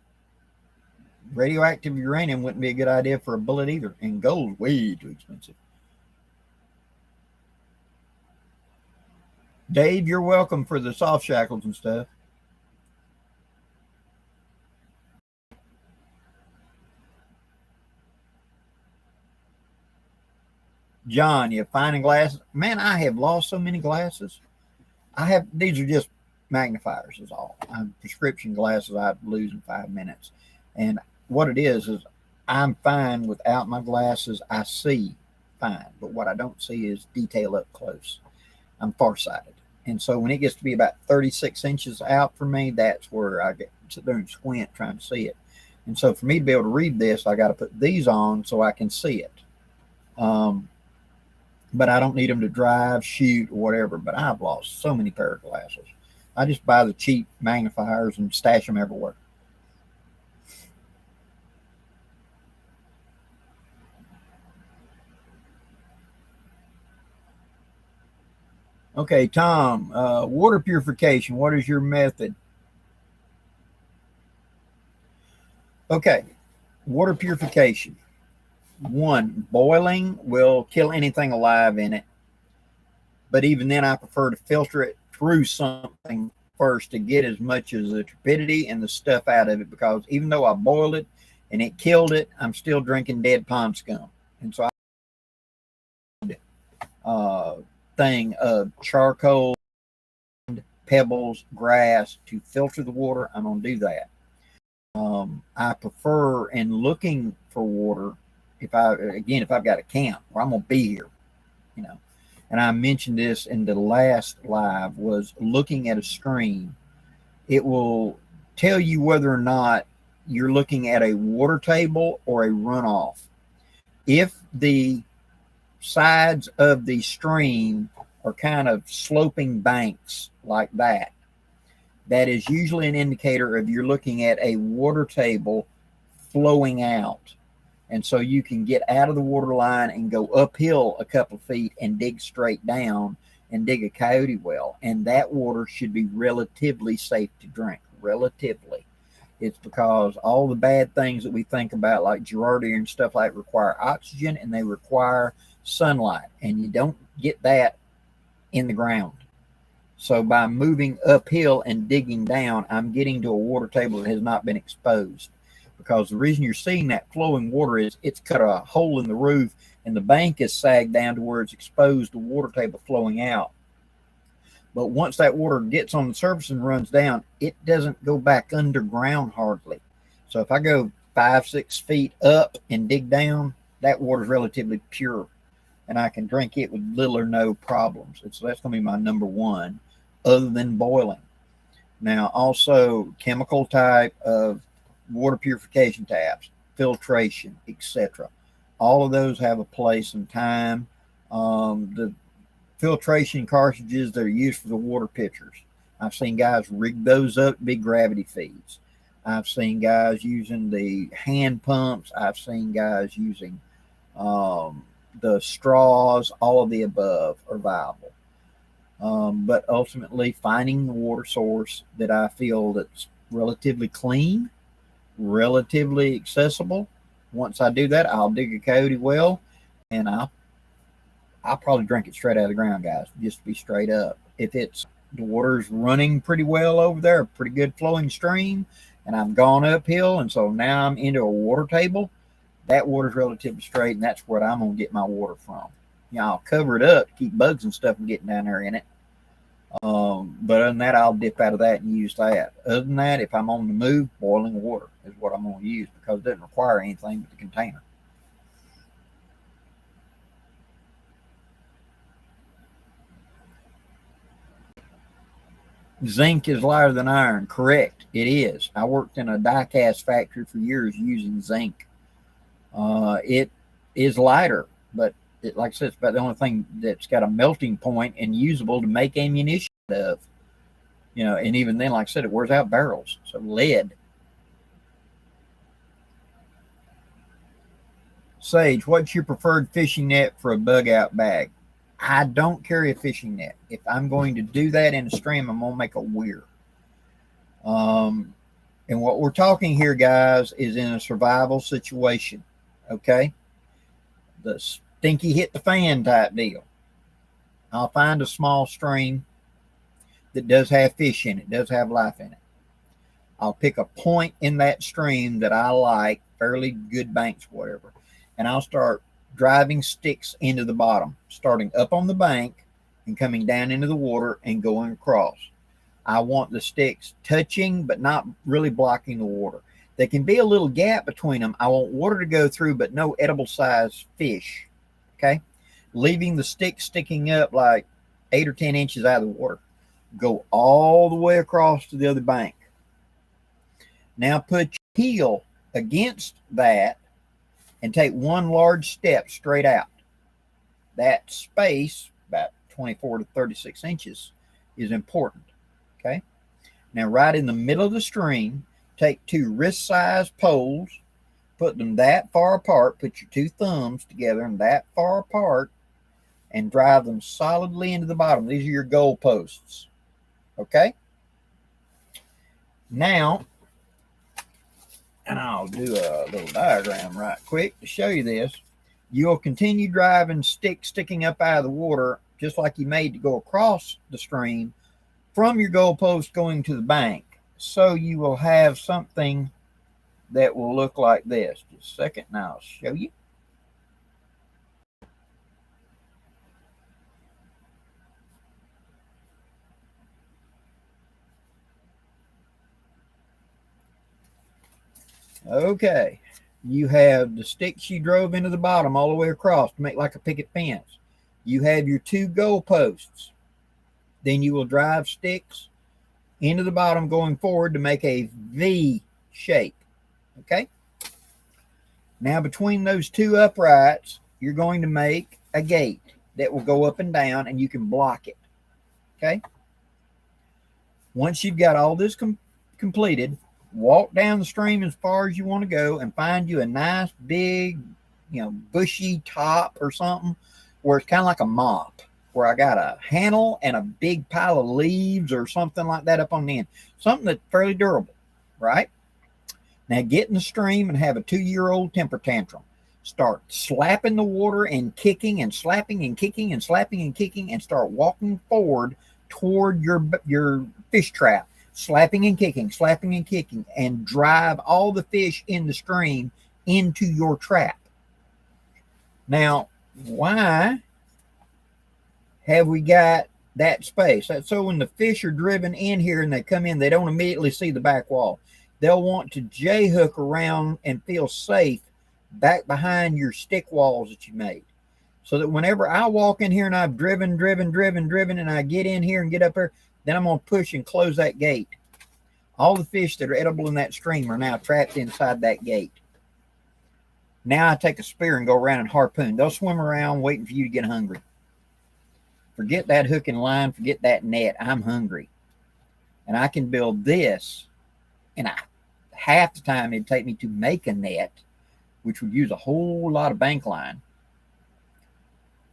radioactive uranium wouldn't be a good idea for a bullet either. And gold's way too expensive. Dave, you're welcome for the soft shackles and stuff. John, you finding glasses? Man, I have lost so many glasses. These are just magnifiers is all. Prescription glasses I lose in 5 minutes. And what it is I'm fine without my glasses. I see fine, but what I don't see is detail up close. I'm farsighted. And so when it gets to be about 36 inches out from me, that's where I get sit there and squint trying to see it. And so for me to be able to read this, I got to put these on so I can see it. But I don't need them to drive, shoot, or whatever. But I've lost so many pair of glasses. I just buy the cheap magnifiers and stash them everywhere. Okay, Tom, water purification. What is your method? Okay, water purification. One, boiling will kill anything alive in it. But even then, I prefer to filter it through something first to get as much as the turbidity and the stuff out of it. Because even though I boiled it and it killed it, I'm still drinking dead pond scum. And so thing of charcoal, pebbles, grass to filter the water, I'm going to do that. I prefer in looking for water, if I've got a camp where I'm going to be here, you know, and I mentioned this in the last live, was looking at a stream. It will tell you whether or not you're looking at a water table or a runoff. If the sides of the stream are kind of sloping banks like that, that is usually an indicator of you're looking at a water table flowing out. And so you can get out of the water line and go uphill a couple of feet and dig straight down and dig a coyote well. And that water should be relatively safe to drink. Relatively. It's because all the bad things that we think about, like Girardier and stuff like, require oxygen and they require sunlight. And you don't get that in the ground. So by moving uphill and digging down, I'm getting to a water table that has not been exposed. Because the reason you're seeing that flowing water is it's cut a hole in the roof and the bank is sagged down to where it's exposed to water table flowing out. But once that water gets on the surface and runs down, it doesn't go back underground hardly. So if I go 5-6 feet up and dig down, that water is relatively pure. And I can drink it with little or no problems. So that's going to be my number one, other than boiling. Now, also chemical type of water purification tabs, filtration, etc. All of those have a place and time. The filtration cartridges that are used for the water pitchers, I've seen guys rig those up to be gravity feeds. I've seen guys using the hand pumps. I've seen guys using the straws. All of the above are viable. But ultimately, finding the water source that I feel that's relatively clean relatively accessible. Once I do that, I'll dig a coyote well, and I'll probably drink it straight out of the ground, guys, just to be straight up. If it's the water's running pretty well over there, a pretty good flowing stream, and I've gone uphill, and so now I'm into a water table, that water's relatively straight, and that's where I'm going to get my water from. I'll cover it up to keep bugs and stuff from getting down there in it. But other than that, I'll dip out of that and use that. Other than that, if I'm on the move, boiling water is what I'm going to use because it doesn't require anything but the container. Zinc is lighter than iron. Correct. It is. I worked in a die cast factory for years using zinc. It is lighter, but like I said, it's about the only thing that's got a melting point and usable to make ammunition of. And even then, like I said, it wears out barrels. So lead. Sage, what's your preferred fishing net for a bug out bag? I don't carry a fishing net. If I'm going to do that in a stream, I'm going to make a weir. And what we're talking here, guys, is in a survival situation. Okay? The stinky hit the fan type deal. I'll find a small stream that does have fish in it, does have life in it. I'll pick a point in that stream that I like, fairly good banks, whatever, and I'll start driving sticks into the bottom, starting up on the bank and coming down into the water and going across. I want the sticks touching but not really blocking the water. There can be a little gap between them. I want water to go through but no edible size fish. Okay? Leaving the stick sticking up like 8 or 10 inches out of the water. Go all the way across to the other bank. Now put your heel against that and take one large step straight out. That space, about 24 to 36 inches, is important. Okay? Now right in the middle of the stream, take 2 wrist-sized poles, put them that far apart, put your 2 thumbs together and that far apart, and drive them solidly into the bottom. These are your goal posts. Okay? Now, and I'll do a little diagram right quick to show you this. You'll continue driving sticks sticking up out of the water, just like you made to go across the stream, from your goalpost going to the bank. So you will have something that will look like this. Just a second, and I'll show you. Okay, you have the sticks you drove into the bottom all the way across to make like a picket fence. You have your 2 goalposts. Then you will drive sticks into the bottom going forward to make a V shape. Okay? Now between those 2 uprights, you're going to make a gate that will go up and down and you can block it. Okay? Once you've got all this completed, walk down the stream as far as you want to go and find you a nice big, bushy top or something where it's kind of like a mop, where I got a handle and a big pile of leaves or something like that up on the end. Something that's fairly durable, right? Now get in the stream and have a 2-year-old temper tantrum. Start slapping the water and kicking and slapping and kicking and slapping and kicking and start walking forward toward your fish trap. Slapping and kicking, and drive all the fish in the stream into your trap. Now, why have we got that space? That's so when the fish are driven in here and they come in, they don't immediately see the back wall. They'll want to J-hook around and feel safe back behind your stick walls that you made. So that whenever I walk in here and I've driven, and I get in here and get up there, then I'm going to push and close that gate. All the fish that are edible in that stream are now trapped inside that gate. Now I take a spear and go around and harpoon. They'll swim around waiting for you to get hungry. Forget that hook and line. Forget that net. I'm hungry. And I can build this. And half the time it'd take me to make a net, which would use a whole lot of bank line.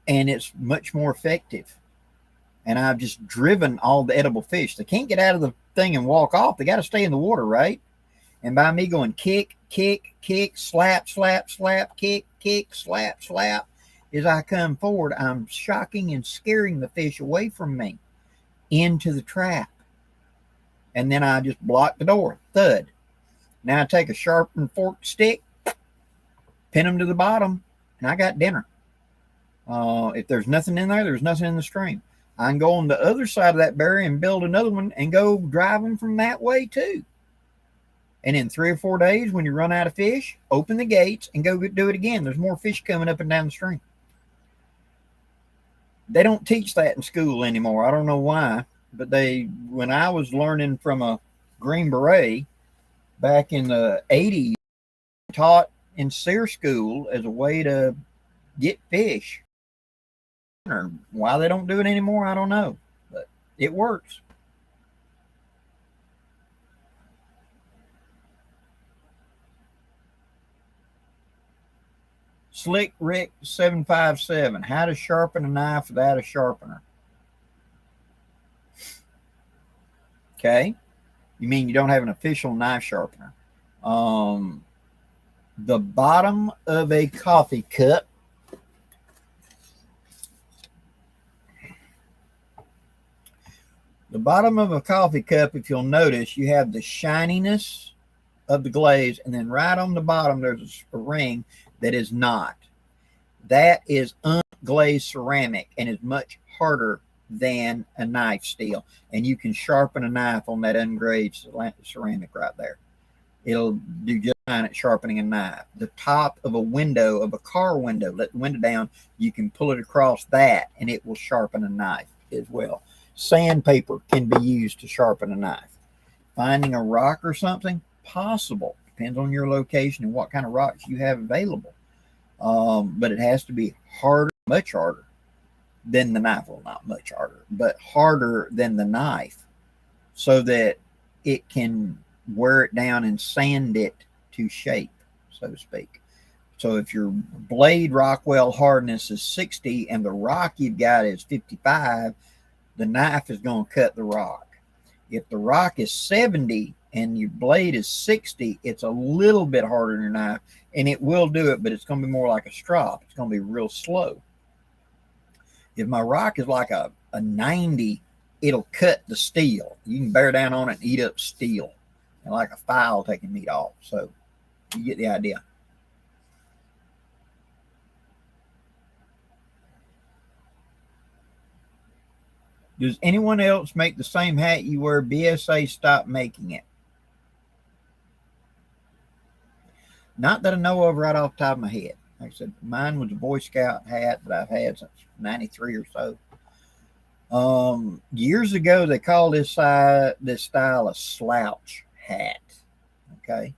And it's much more effective. And I've just driven all the edible fish. They can't get out of the thing and walk off. They got to stay in the water, right? And by me going kick, kick, kick, slap, slap, slap, kick, kick, slap, slap, as I come forward, I'm shocking and scaring the fish away from me into the trap. And then I just block the door. Thud. Now I take a sharpened forked stick, pin them to the bottom, and I got dinner. If there's nothing in there, there's nothing in the stream. I can go on the other side of that barrier and build another one and go drive them from that way too. And in 3 or 4 days, when you run out of fish, open the gates and go do it again. There's more fish coming up and down the stream. They don't teach that in school anymore. I don't know why, but when I was learning from a Green Beret back in the 80s, taught in SEER school as a way to get fish. Why they don't do it anymore, I don't know, but it works. Slick Rick 757, how to sharpen a knife without a sharpener. Okay, you mean you don't have an official knife sharpener? The bottom of a coffee cup if you'll notice, you have the shininess of the glaze, and then right on the bottom there's a ring that is not. That is unglazed ceramic and is much harder than a knife steel, and you can sharpen a knife on that unglazed ceramic right there. It'll do just fine at sharpening a knife. The top of a window, of a car window, let the window down, you can pull it across that and it will sharpen a knife as well. Sandpaper can be used to sharpen a knife. Finding a rock or something, possible. Depends on your location and what kind of rocks you have available. But it has to be harder, much harder than the knife. Well, not much harder, but harder than the knife, so that it can wear it down and sand it to shape, so to speak. So if your blade Rockwell hardness is 60 and the rock you've got is 55, the knife is going to cut the rock. If the rock is 70 and your blade is 60, it's a little bit harder than your knife, and it will do it, but it's going to be more like a strop. It's going to be real slow. If my rock is like a 90, it'll cut the steel. You can bear down on it and eat up steel, and like a file taking meat off. So you get the idea. Does anyone else make the same hat you wear? BSA stopped making it. Not that I know of right off the top of my head. Like I said, mine was a Boy Scout hat that I've had since 93 or so. Years ago, they called this style a slouch hat. Okay.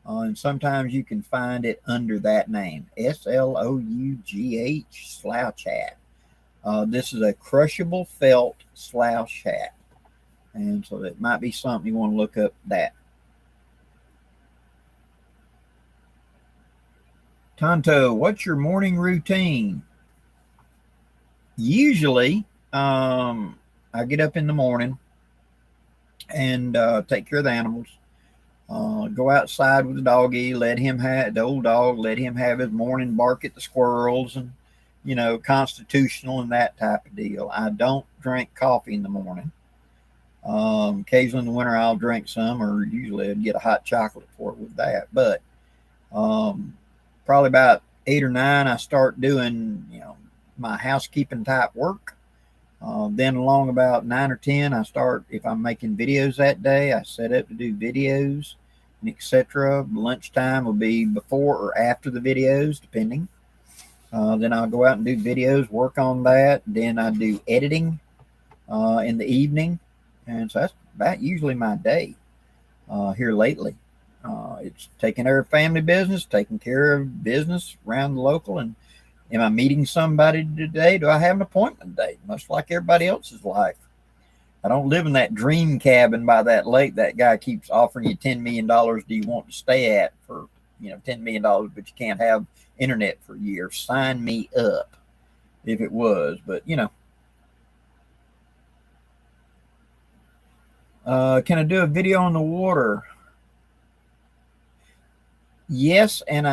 And sometimes you can find it under that name, SLOUGH, slouch hat. This is a crushable felt slouch hat. And so it might be something you want to look up that. Tonto, what's your morning routine? Usually, I get up in the morning and take care of the animals. Go outside with the doggy, the old dog, let him have his morning bark at the squirrels and, constitutional and that type of deal. I don't drink coffee in the morning. Occasionally in the winter I'll drink some, or usually I'd get a hot chocolate for it with that. But probably about 8 or 9, I start doing, my housekeeping type work. Then along about 9 or 10, I start, if I'm making videos that day, I set up to do videos and etc. Lunchtime will be before or after the videos, depending. Then I'll go out and do videos, work on that. Then I do editing in the evening. And so that's about usually my day here lately. It's taking care of family business, taking care of business around the local. And am I meeting somebody today? Do I have an appointment today? Much like everybody else's life. I don't live in that dream cabin by that lake that guy keeps offering you $10 million. Do you want to stay at for, $10 million, but you can't have internet for a year? Sign me up if it was, but can I do a video on the water? Yes, and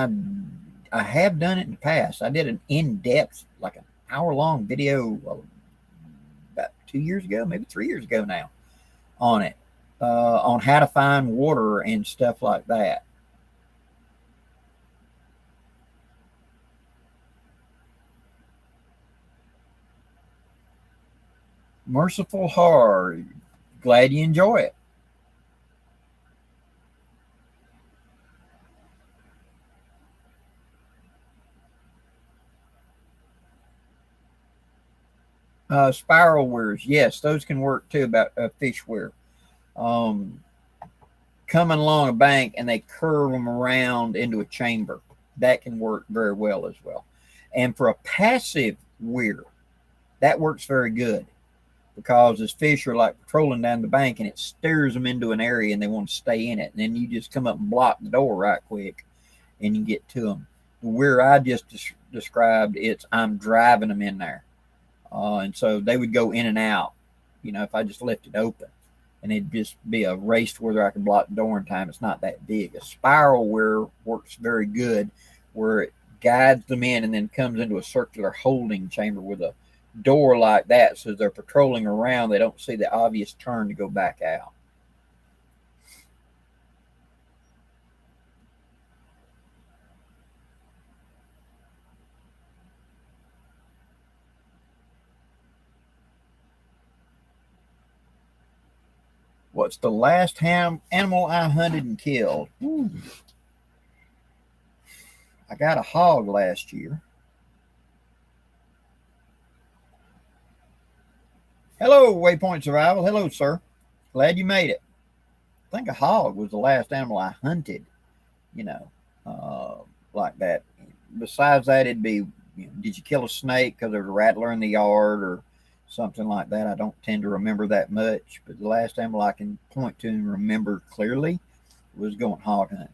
I have done it in the past. I did an in-depth, like an hour-long video about 2 years ago, maybe 3 years ago now, on it, on how to find water and stuff like that. Merciful Hard. Glad you enjoy it. Spiral weirs, yes, those can work too. About fish weir, um, coming along a bank and they curve them around into a chamber. That can work very well as well. And for a passive weir, that works very good because as fish are like patrolling down the bank and it steers them into an area and they want to stay in it. And then you just come up and block the door right quick and you get to them. The weir I just described, it's I'm driving them in there. And so they would go in and out, if I just left it open. And it'd just be a race to whether I can block the door in time. It's not that big. A spiral weir works very good where it guides them in and then comes into a circular holding chamber with a door like that. So as they're patrolling around, they don't see the obvious turn to go back out. What's the last animal I hunted and killed? Ooh. I got a hog last year. Hello, Waypoint Survival. Hello, sir. Glad you made it. I think a hog was the last animal I hunted, you know, uh, like that. Besides that, it'd be, did you kill a snake because there was a rattler in the yard or something like that? I don't tend to remember that much, but the last animal I can point to and remember clearly was going hog hunting.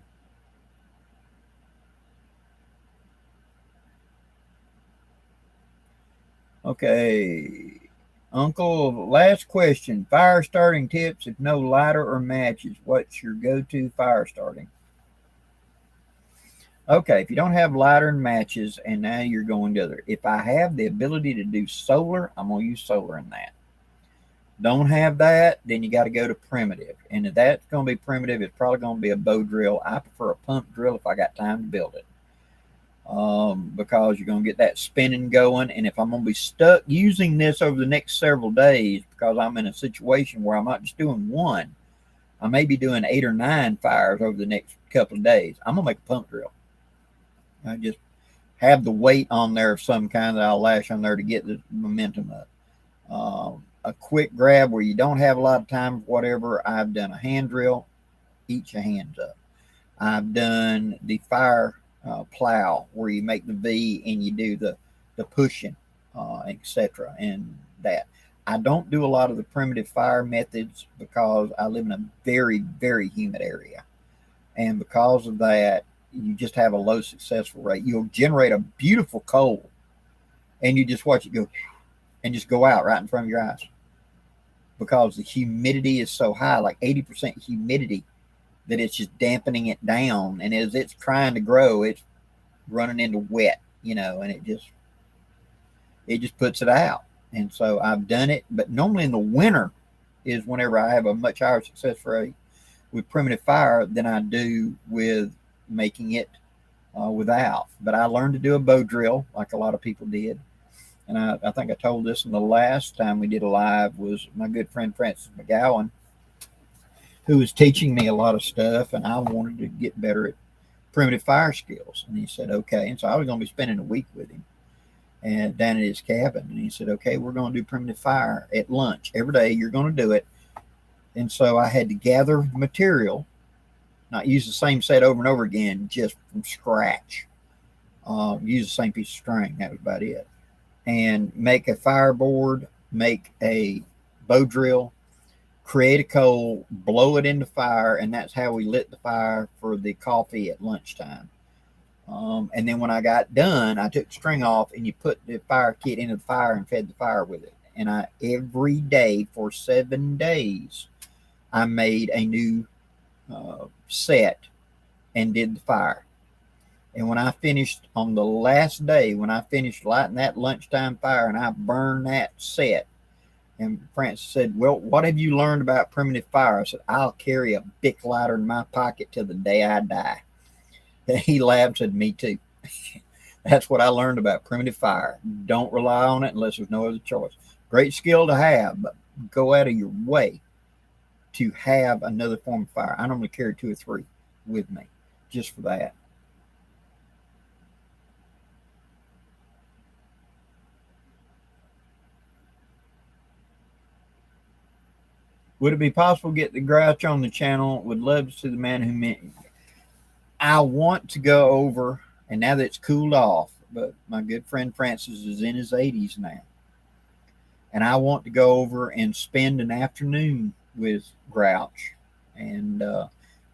Okay. Uncle, last question. Fire starting tips if no lighter or matches. What's your go to fire starting? Okay, if you don't have lighter and matches and now you're going to other, if I have the ability to do solar, I'm going to use solar in that. Don't have that, then you got to go to primitive. And if that's going to be primitive, it's probably going to be a bow drill. I prefer a pump drill if I got time to build it. Because you're going to get that spinning going. And if I'm going to be stuck using this over the next several days, because I'm in a situation where I'm not just doing one, I may be doing 8 or 9 fires over the next couple of days. I'm going to make a pump drill. I just have the weight on there of some kind that I'll lash on there to get the momentum up. A quick grab where you don't have a lot of time, whatever. I've done a hand drill, each a hands up. I've done the fire plow where you make the V and you do the pushing, etc. And that. I don't do a lot of the primitive fire methods because I live in a very, very humid area. And because of that, you just have a low successful rate. You'll generate a beautiful coal and you just watch it go and just go out right in front of your eyes because the humidity is so high, like 80% humidity, that it's just dampening it down. And as it's trying to grow, it's running into wet, and it just puts it out. And so I've done it, but normally in the winter is whenever I have a much higher success rate with primitive fire than I do with making it without. But I learned to do a bow drill like a lot of people did. And I think I told this in the last time we did a live was my good friend Francis McGowan, who was teaching me a lot of stuff, and I wanted to get better at primitive fire skills. And he said, okay. And so I was going to be spending a week with him and down at his cabin. And he said, okay, we're going to do primitive fire at lunch every day. You're going to do it. And so I had to gather material, not use the same set over and over again, just from scratch. Use the same piece of string. That was about it. And make a fireboard, make a bow drill, create a coal, blow it into fire, and that's how we lit the fire for the coffee at lunchtime. And then when I got done, I took the string off and you put the fire kit into the fire and fed the fire with it. And I every day for 7 days, I made a new set and did the fire. And when I finished on the last day, when I finished lighting that lunchtime fire and I burned that set, and Francis said, well, what have you learned about primitive fire? I said, I'll carry a Bic lighter in my pocket till the day I die. And he laughed and said, me too. That's what I learned about primitive fire. Don't rely on it unless there's no other choice. Great skill to have, but go out of your way to have another form of fire. I normally carry 2 or 3 with me just for that. Would it be possible to get the Grouch on the channel? Would love to see the man who meant. I want to go over, and now that it's cooled off, but my good friend Francis is in his 80s now. And I want to go over and spend an afternoon with Grouch and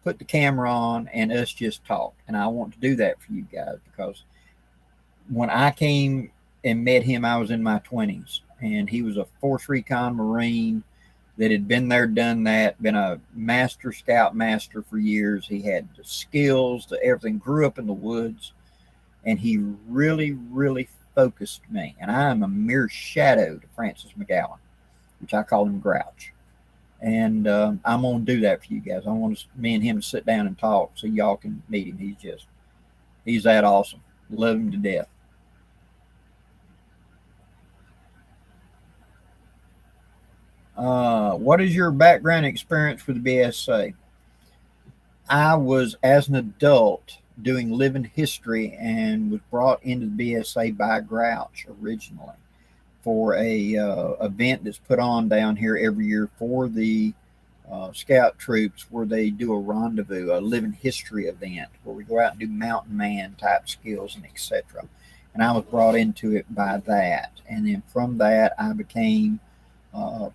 put the camera on and us just talk. And I want to do that for you guys because when I came and met him, I was in my 20s. And he was a Force Recon Marine that had been there, done that, been a master scoutmaster for years. He had the skills, the everything, grew up in the woods. And he really, really focused me. And I am a mere shadow to Francis McGowan, which I call him Grouch. And I'm going to do that for you guys. I want me and him to sit down and talk so y'all can meet him. He's that awesome. Love him to death. What is your background experience with the BSA? I was, as an adult, doing living history and was brought into the BSA by Grouch originally for a event that's put on down here every year for the scout troops, where they do a rendezvous, a living history event where we go out and do mountain man type skills and etc. And I was brought into it by that, and then from that I became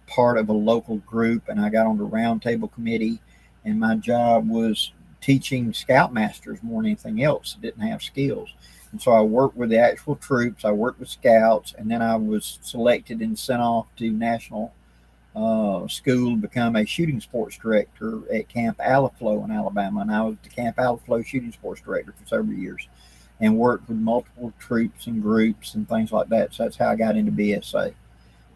part of a local group, and I got on the roundtable committee, and my job was teaching scoutmasters more than anything else that didn't have skills. And so I worked with the actual troops, I worked with scouts, and then I was selected and sent off to national school to become a shooting sports director at Camp Alaflo in Alabama. And I was the Camp Alaflo shooting sports director for several years and worked with multiple troops and groups and things like that. So that's how I got into BSA.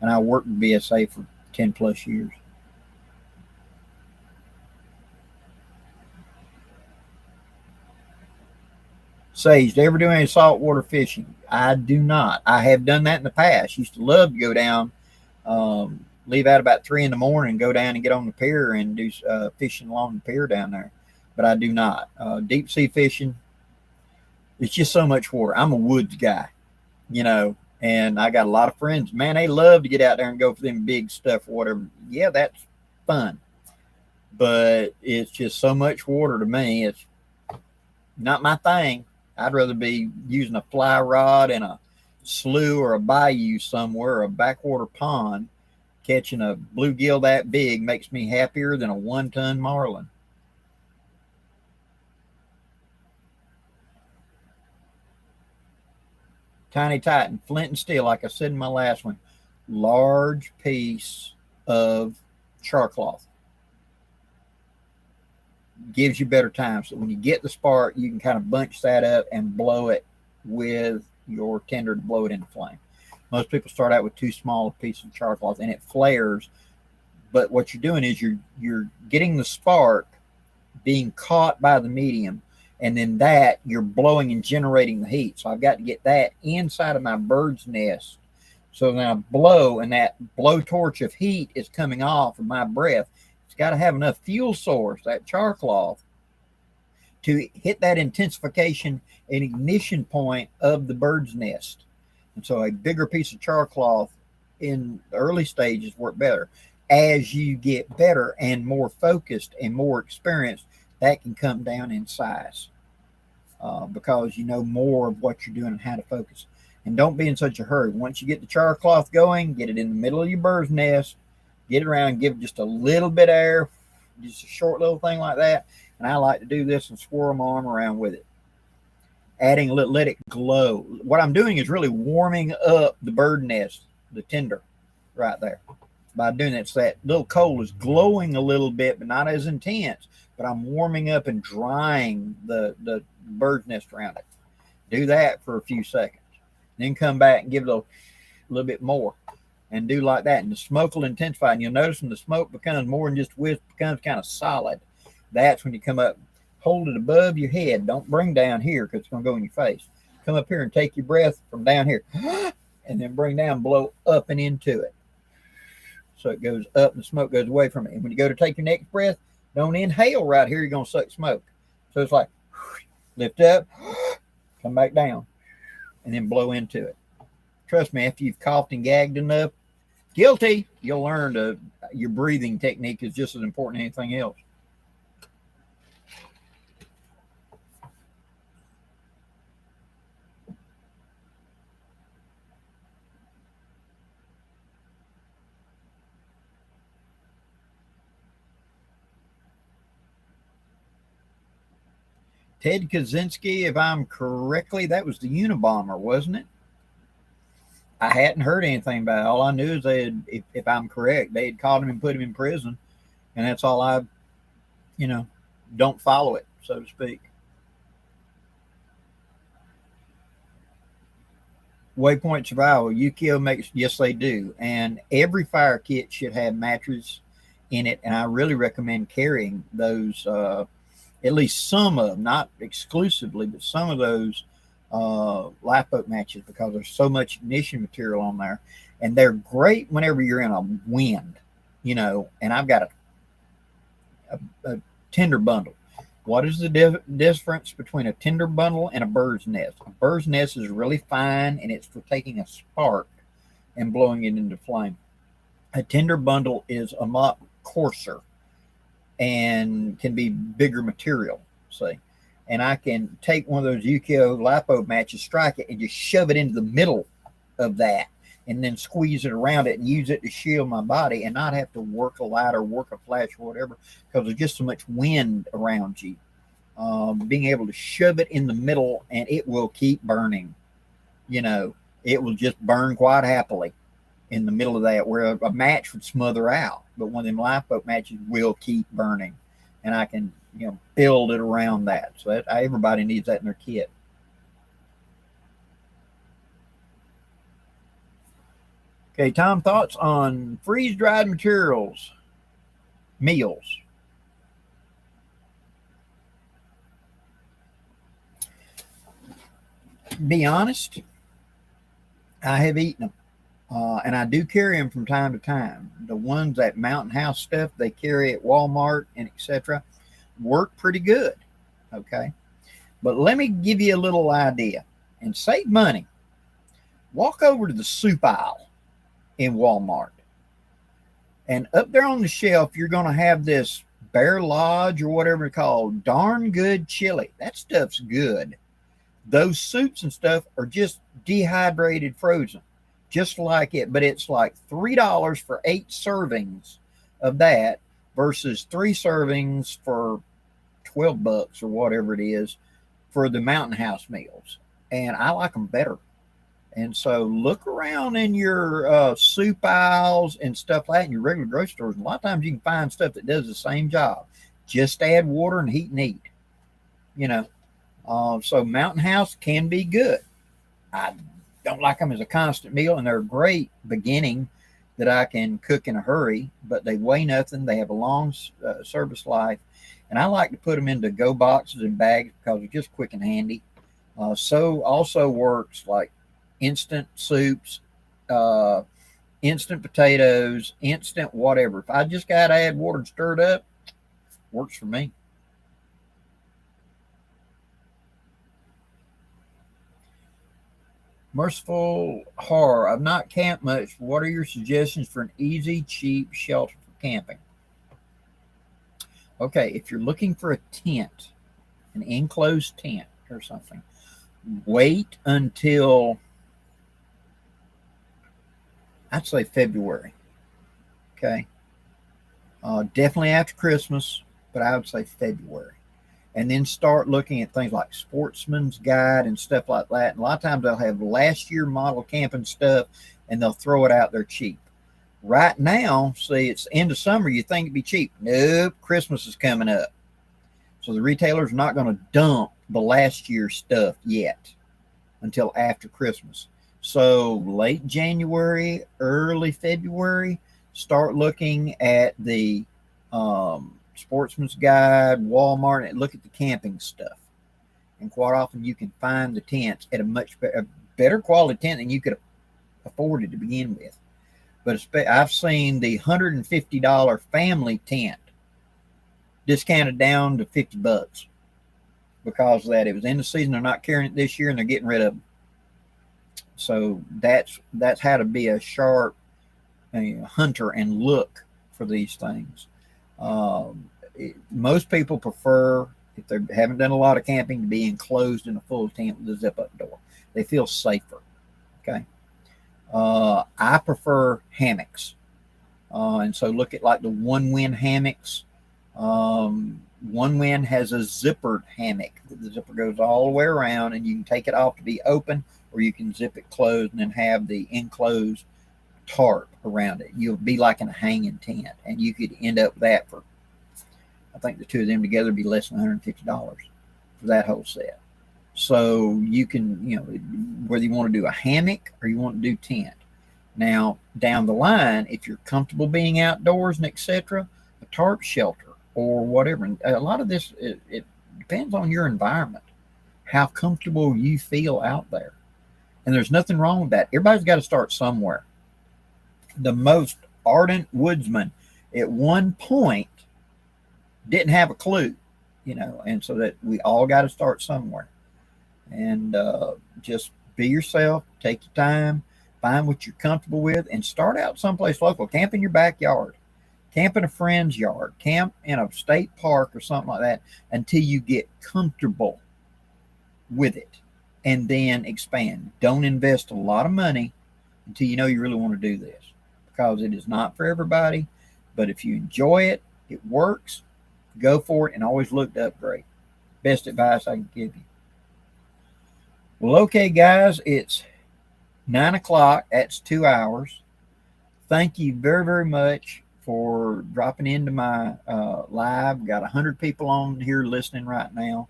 And I worked with BSA for 10 plus years. Sage, do you ever do any saltwater fishing? I do not. I have done that in the past. Used to love to go down, leave out about 3 in the morning, go down and get on the pier and do fishing along the pier down there. But I do not. Deep sea fishing, it's just so much water. I'm a woods guy, and I got a lot of friends. Man, they love to get out there and go for them big stuff or whatever. Yeah, that's fun. But it's just so much water to me. It's not my thing. I'd rather be using a fly rod in a slough or a bayou somewhere, or a backwater pond. Catching a bluegill that big makes me happier than a 1-ton marlin. Tiny Titan, flint and steel, like I said in my last one. Large piece of char cloth. Gives you better time. So when you get the spark, you can kind of bunch that up and blow it with your tinder to blow it into flame. Most people start out with too small a piece of char cloth and it flares. But what you're doing is you're getting the spark being caught by the medium, and then that you're blowing and generating the heat. So I've got to get that inside of my bird's nest. So then I blow, and that blowtorch of heat is coming off of my breath. It's got to have enough fuel source, that char cloth, to hit that intensification and ignition point of the bird's nest. And so a bigger piece of char cloth in the early stages work better. As you get better and more focused and more experienced, that can come down in size because you know more of what you're doing and how to focus. And don't be in such a hurry. Once you get the char cloth going, get it in the middle of your bird's nest, get it around, give it just a little bit of air, just a short little thing like that. And I like to do this and swirl my arm around with it. Adding a little, let it glow. What I'm doing is really warming up the bird nest, the tinder right there. By doing that, so that little coal is glowing a little bit, but not as intense. But I'm warming up and drying the bird's nest around it. Do that for a few seconds. Then come back and give it a little bit more. And do like that. And the smoke will intensify. And you'll notice when the smoke becomes more than just wisp, becomes kind of solid. That's when you come up, hold it above your head. Don't bring down here because it's going to go in your face. Come up here and take your breath from down here. And then bring down, blow up and into it. So it goes up and the smoke goes away from it. And when you go to take your next breath, don't inhale right here. You're going to suck smoke. So it's like, lift up, come back down, and then blow into it. Trust me, after you've coughed and gagged enough, guilty, you'll learn your breathing technique is just as important as anything else. Ted Kaczynski, if I'm correctly, that was the Unabomber, wasn't it? I hadn't heard anything about it. All I knew is they had, if I'm correct, they had caught him and put him in prison. And that's all I, don't follow it, so to speak. Waypoint Survival, Yukio makes, yes, they do. And every fire kit should have matches in it. And I really recommend carrying those, at least some of them, not exclusively, but some of those lifeboat matches, because there's so much ignition material on there. And they're great whenever you're in a wind, and I've got a tinder bundle. What is the difference between a tinder bundle and a bird's nest? A bird's nest is really fine, and it's for taking a spark and blowing it into flame. A tinder bundle is a lot coarser and can be bigger material, see. And I can take one of those Yukio lipo matches, strike it, and just shove it into the middle of that, and then squeeze it around it and use it to shield my body and not have to work a light or work a flash or whatever, because there's just so much wind around you. Being able to shove it in the middle and it will keep burning. It will just burn quite happily in the middle of that, where a match would smother out. But one of them lifeboat matches will keep burning. And I can, build it around that. So everybody needs that in their kit. Okay, Tom, thoughts on freeze-dried materials, meals? Be honest, I have eaten them. And I do carry them from time to time. The ones that Mountain House stuff they carry at Walmart and etc. work pretty good. Okay. But let me give you a little idea and save money. Walk over to the soup aisle in Walmart. And up there on the shelf, you're going to have this Bear Lodge or whatever it's called, darn good chili. That stuff's good. Those soups and stuff are just dehydrated frozen. Just like it, but it's like $3 for 8 servings of that versus 3 servings for $12 or whatever it is for the Mountain House meals. And I like them better. And so look around in your soup aisles and stuff like that in your regular grocery stores. And a lot of times you can find stuff that does the same job. Just add water and heat and eat. So Mountain House can be good. I don't like them as a constant meal, and they're a great beginning that I can cook in a hurry, but they weigh nothing. They have a long service life, and I like to put them into go boxes and bags because they're just quick and handy. So also works like instant soups, instant potatoes, instant whatever. If I just got to add water and stir it up, works for me. Merciful Horror. I've not camped much. What are your suggestions for an easy, cheap shelter for camping? Okay, if you're looking for a tent, an enclosed tent or something, wait until, I'd say February. Okay. Definitely after Christmas, but I would say February. And then start looking at things like Sportsman's Guide and stuff like that. And a lot of times they'll have last year model camping stuff and they'll throw it out there cheap. Right now, see, it's the end of summer. You think it'd be cheap. Nope, Christmas is coming up. So the retailers are not going to dump the last year's stuff yet. until after Christmas. So late January, early February, start looking at the Sportsman's Guide, Walmart, and look at the camping stuff. And quite often you can find the tents at a better quality tent than you could afford it to begin with. But I've seen the $150 family tent discounted down to $50 because of that. It was in the season. They're not carrying it this year, and they're getting rid of them. So that's how to be a sharp hunter and look for these things. Most people prefer, if they haven't done a lot of camping, to be enclosed in a full tent with a zip-up door. They feel safer. Okay. I prefer hammocks. And so look at like the One Wind hammocks. One Wind has a zippered hammock. The zipper goes all the way around, and you can take it off to be open, or you can zip it closed and then have the enclosed tarp around it. You'll be like in a hanging tent, and you could end up with that for, I think the two of them together would be less than $150 for that whole set. So you can, whether you want to do a hammock or you want to do tent. Now, down the line, if you're comfortable being outdoors and etc., a tarp shelter or whatever. And a lot of this, it depends on your environment, how comfortable you feel out there. And there's nothing wrong with that. Everybody's got to start somewhere. The most ardent woodsman at one point didn't have a clue, and so that we all got to start somewhere. And just be yourself, take your time, find what you're comfortable with, and start out someplace local. Camp in your backyard, camp in a friend's yard, camp in a state park or something like that until you get comfortable with it, and then expand. Don't invest a lot of money until you know you really want to do this, because it is not for everybody. But if you enjoy it, it works, go for it, and always look to upgrade. Best advice I can give you. Well, okay, guys, it's 9 o'clock. That's 2 hours. Thank you very, very much for dropping into my live. Got 100 people on here listening right now,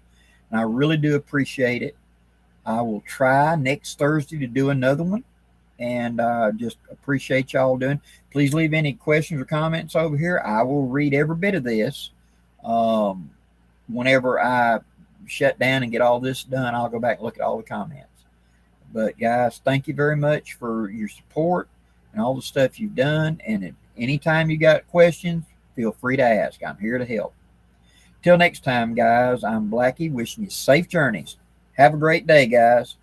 and I really do appreciate it. I will try next Thursday to do another one, and just appreciate y'all doing. Please leave any questions or comments over here. I will read every bit of this. Whenever I shut down and get all this done, I'll go back and look at all the comments. But guys, thank you very much for your support and all the stuff you've done. And anytime you got questions, feel free to ask. I'm here to help. Till next time, guys, I'm Blackie, wishing you safe journeys. Have a great day, guys.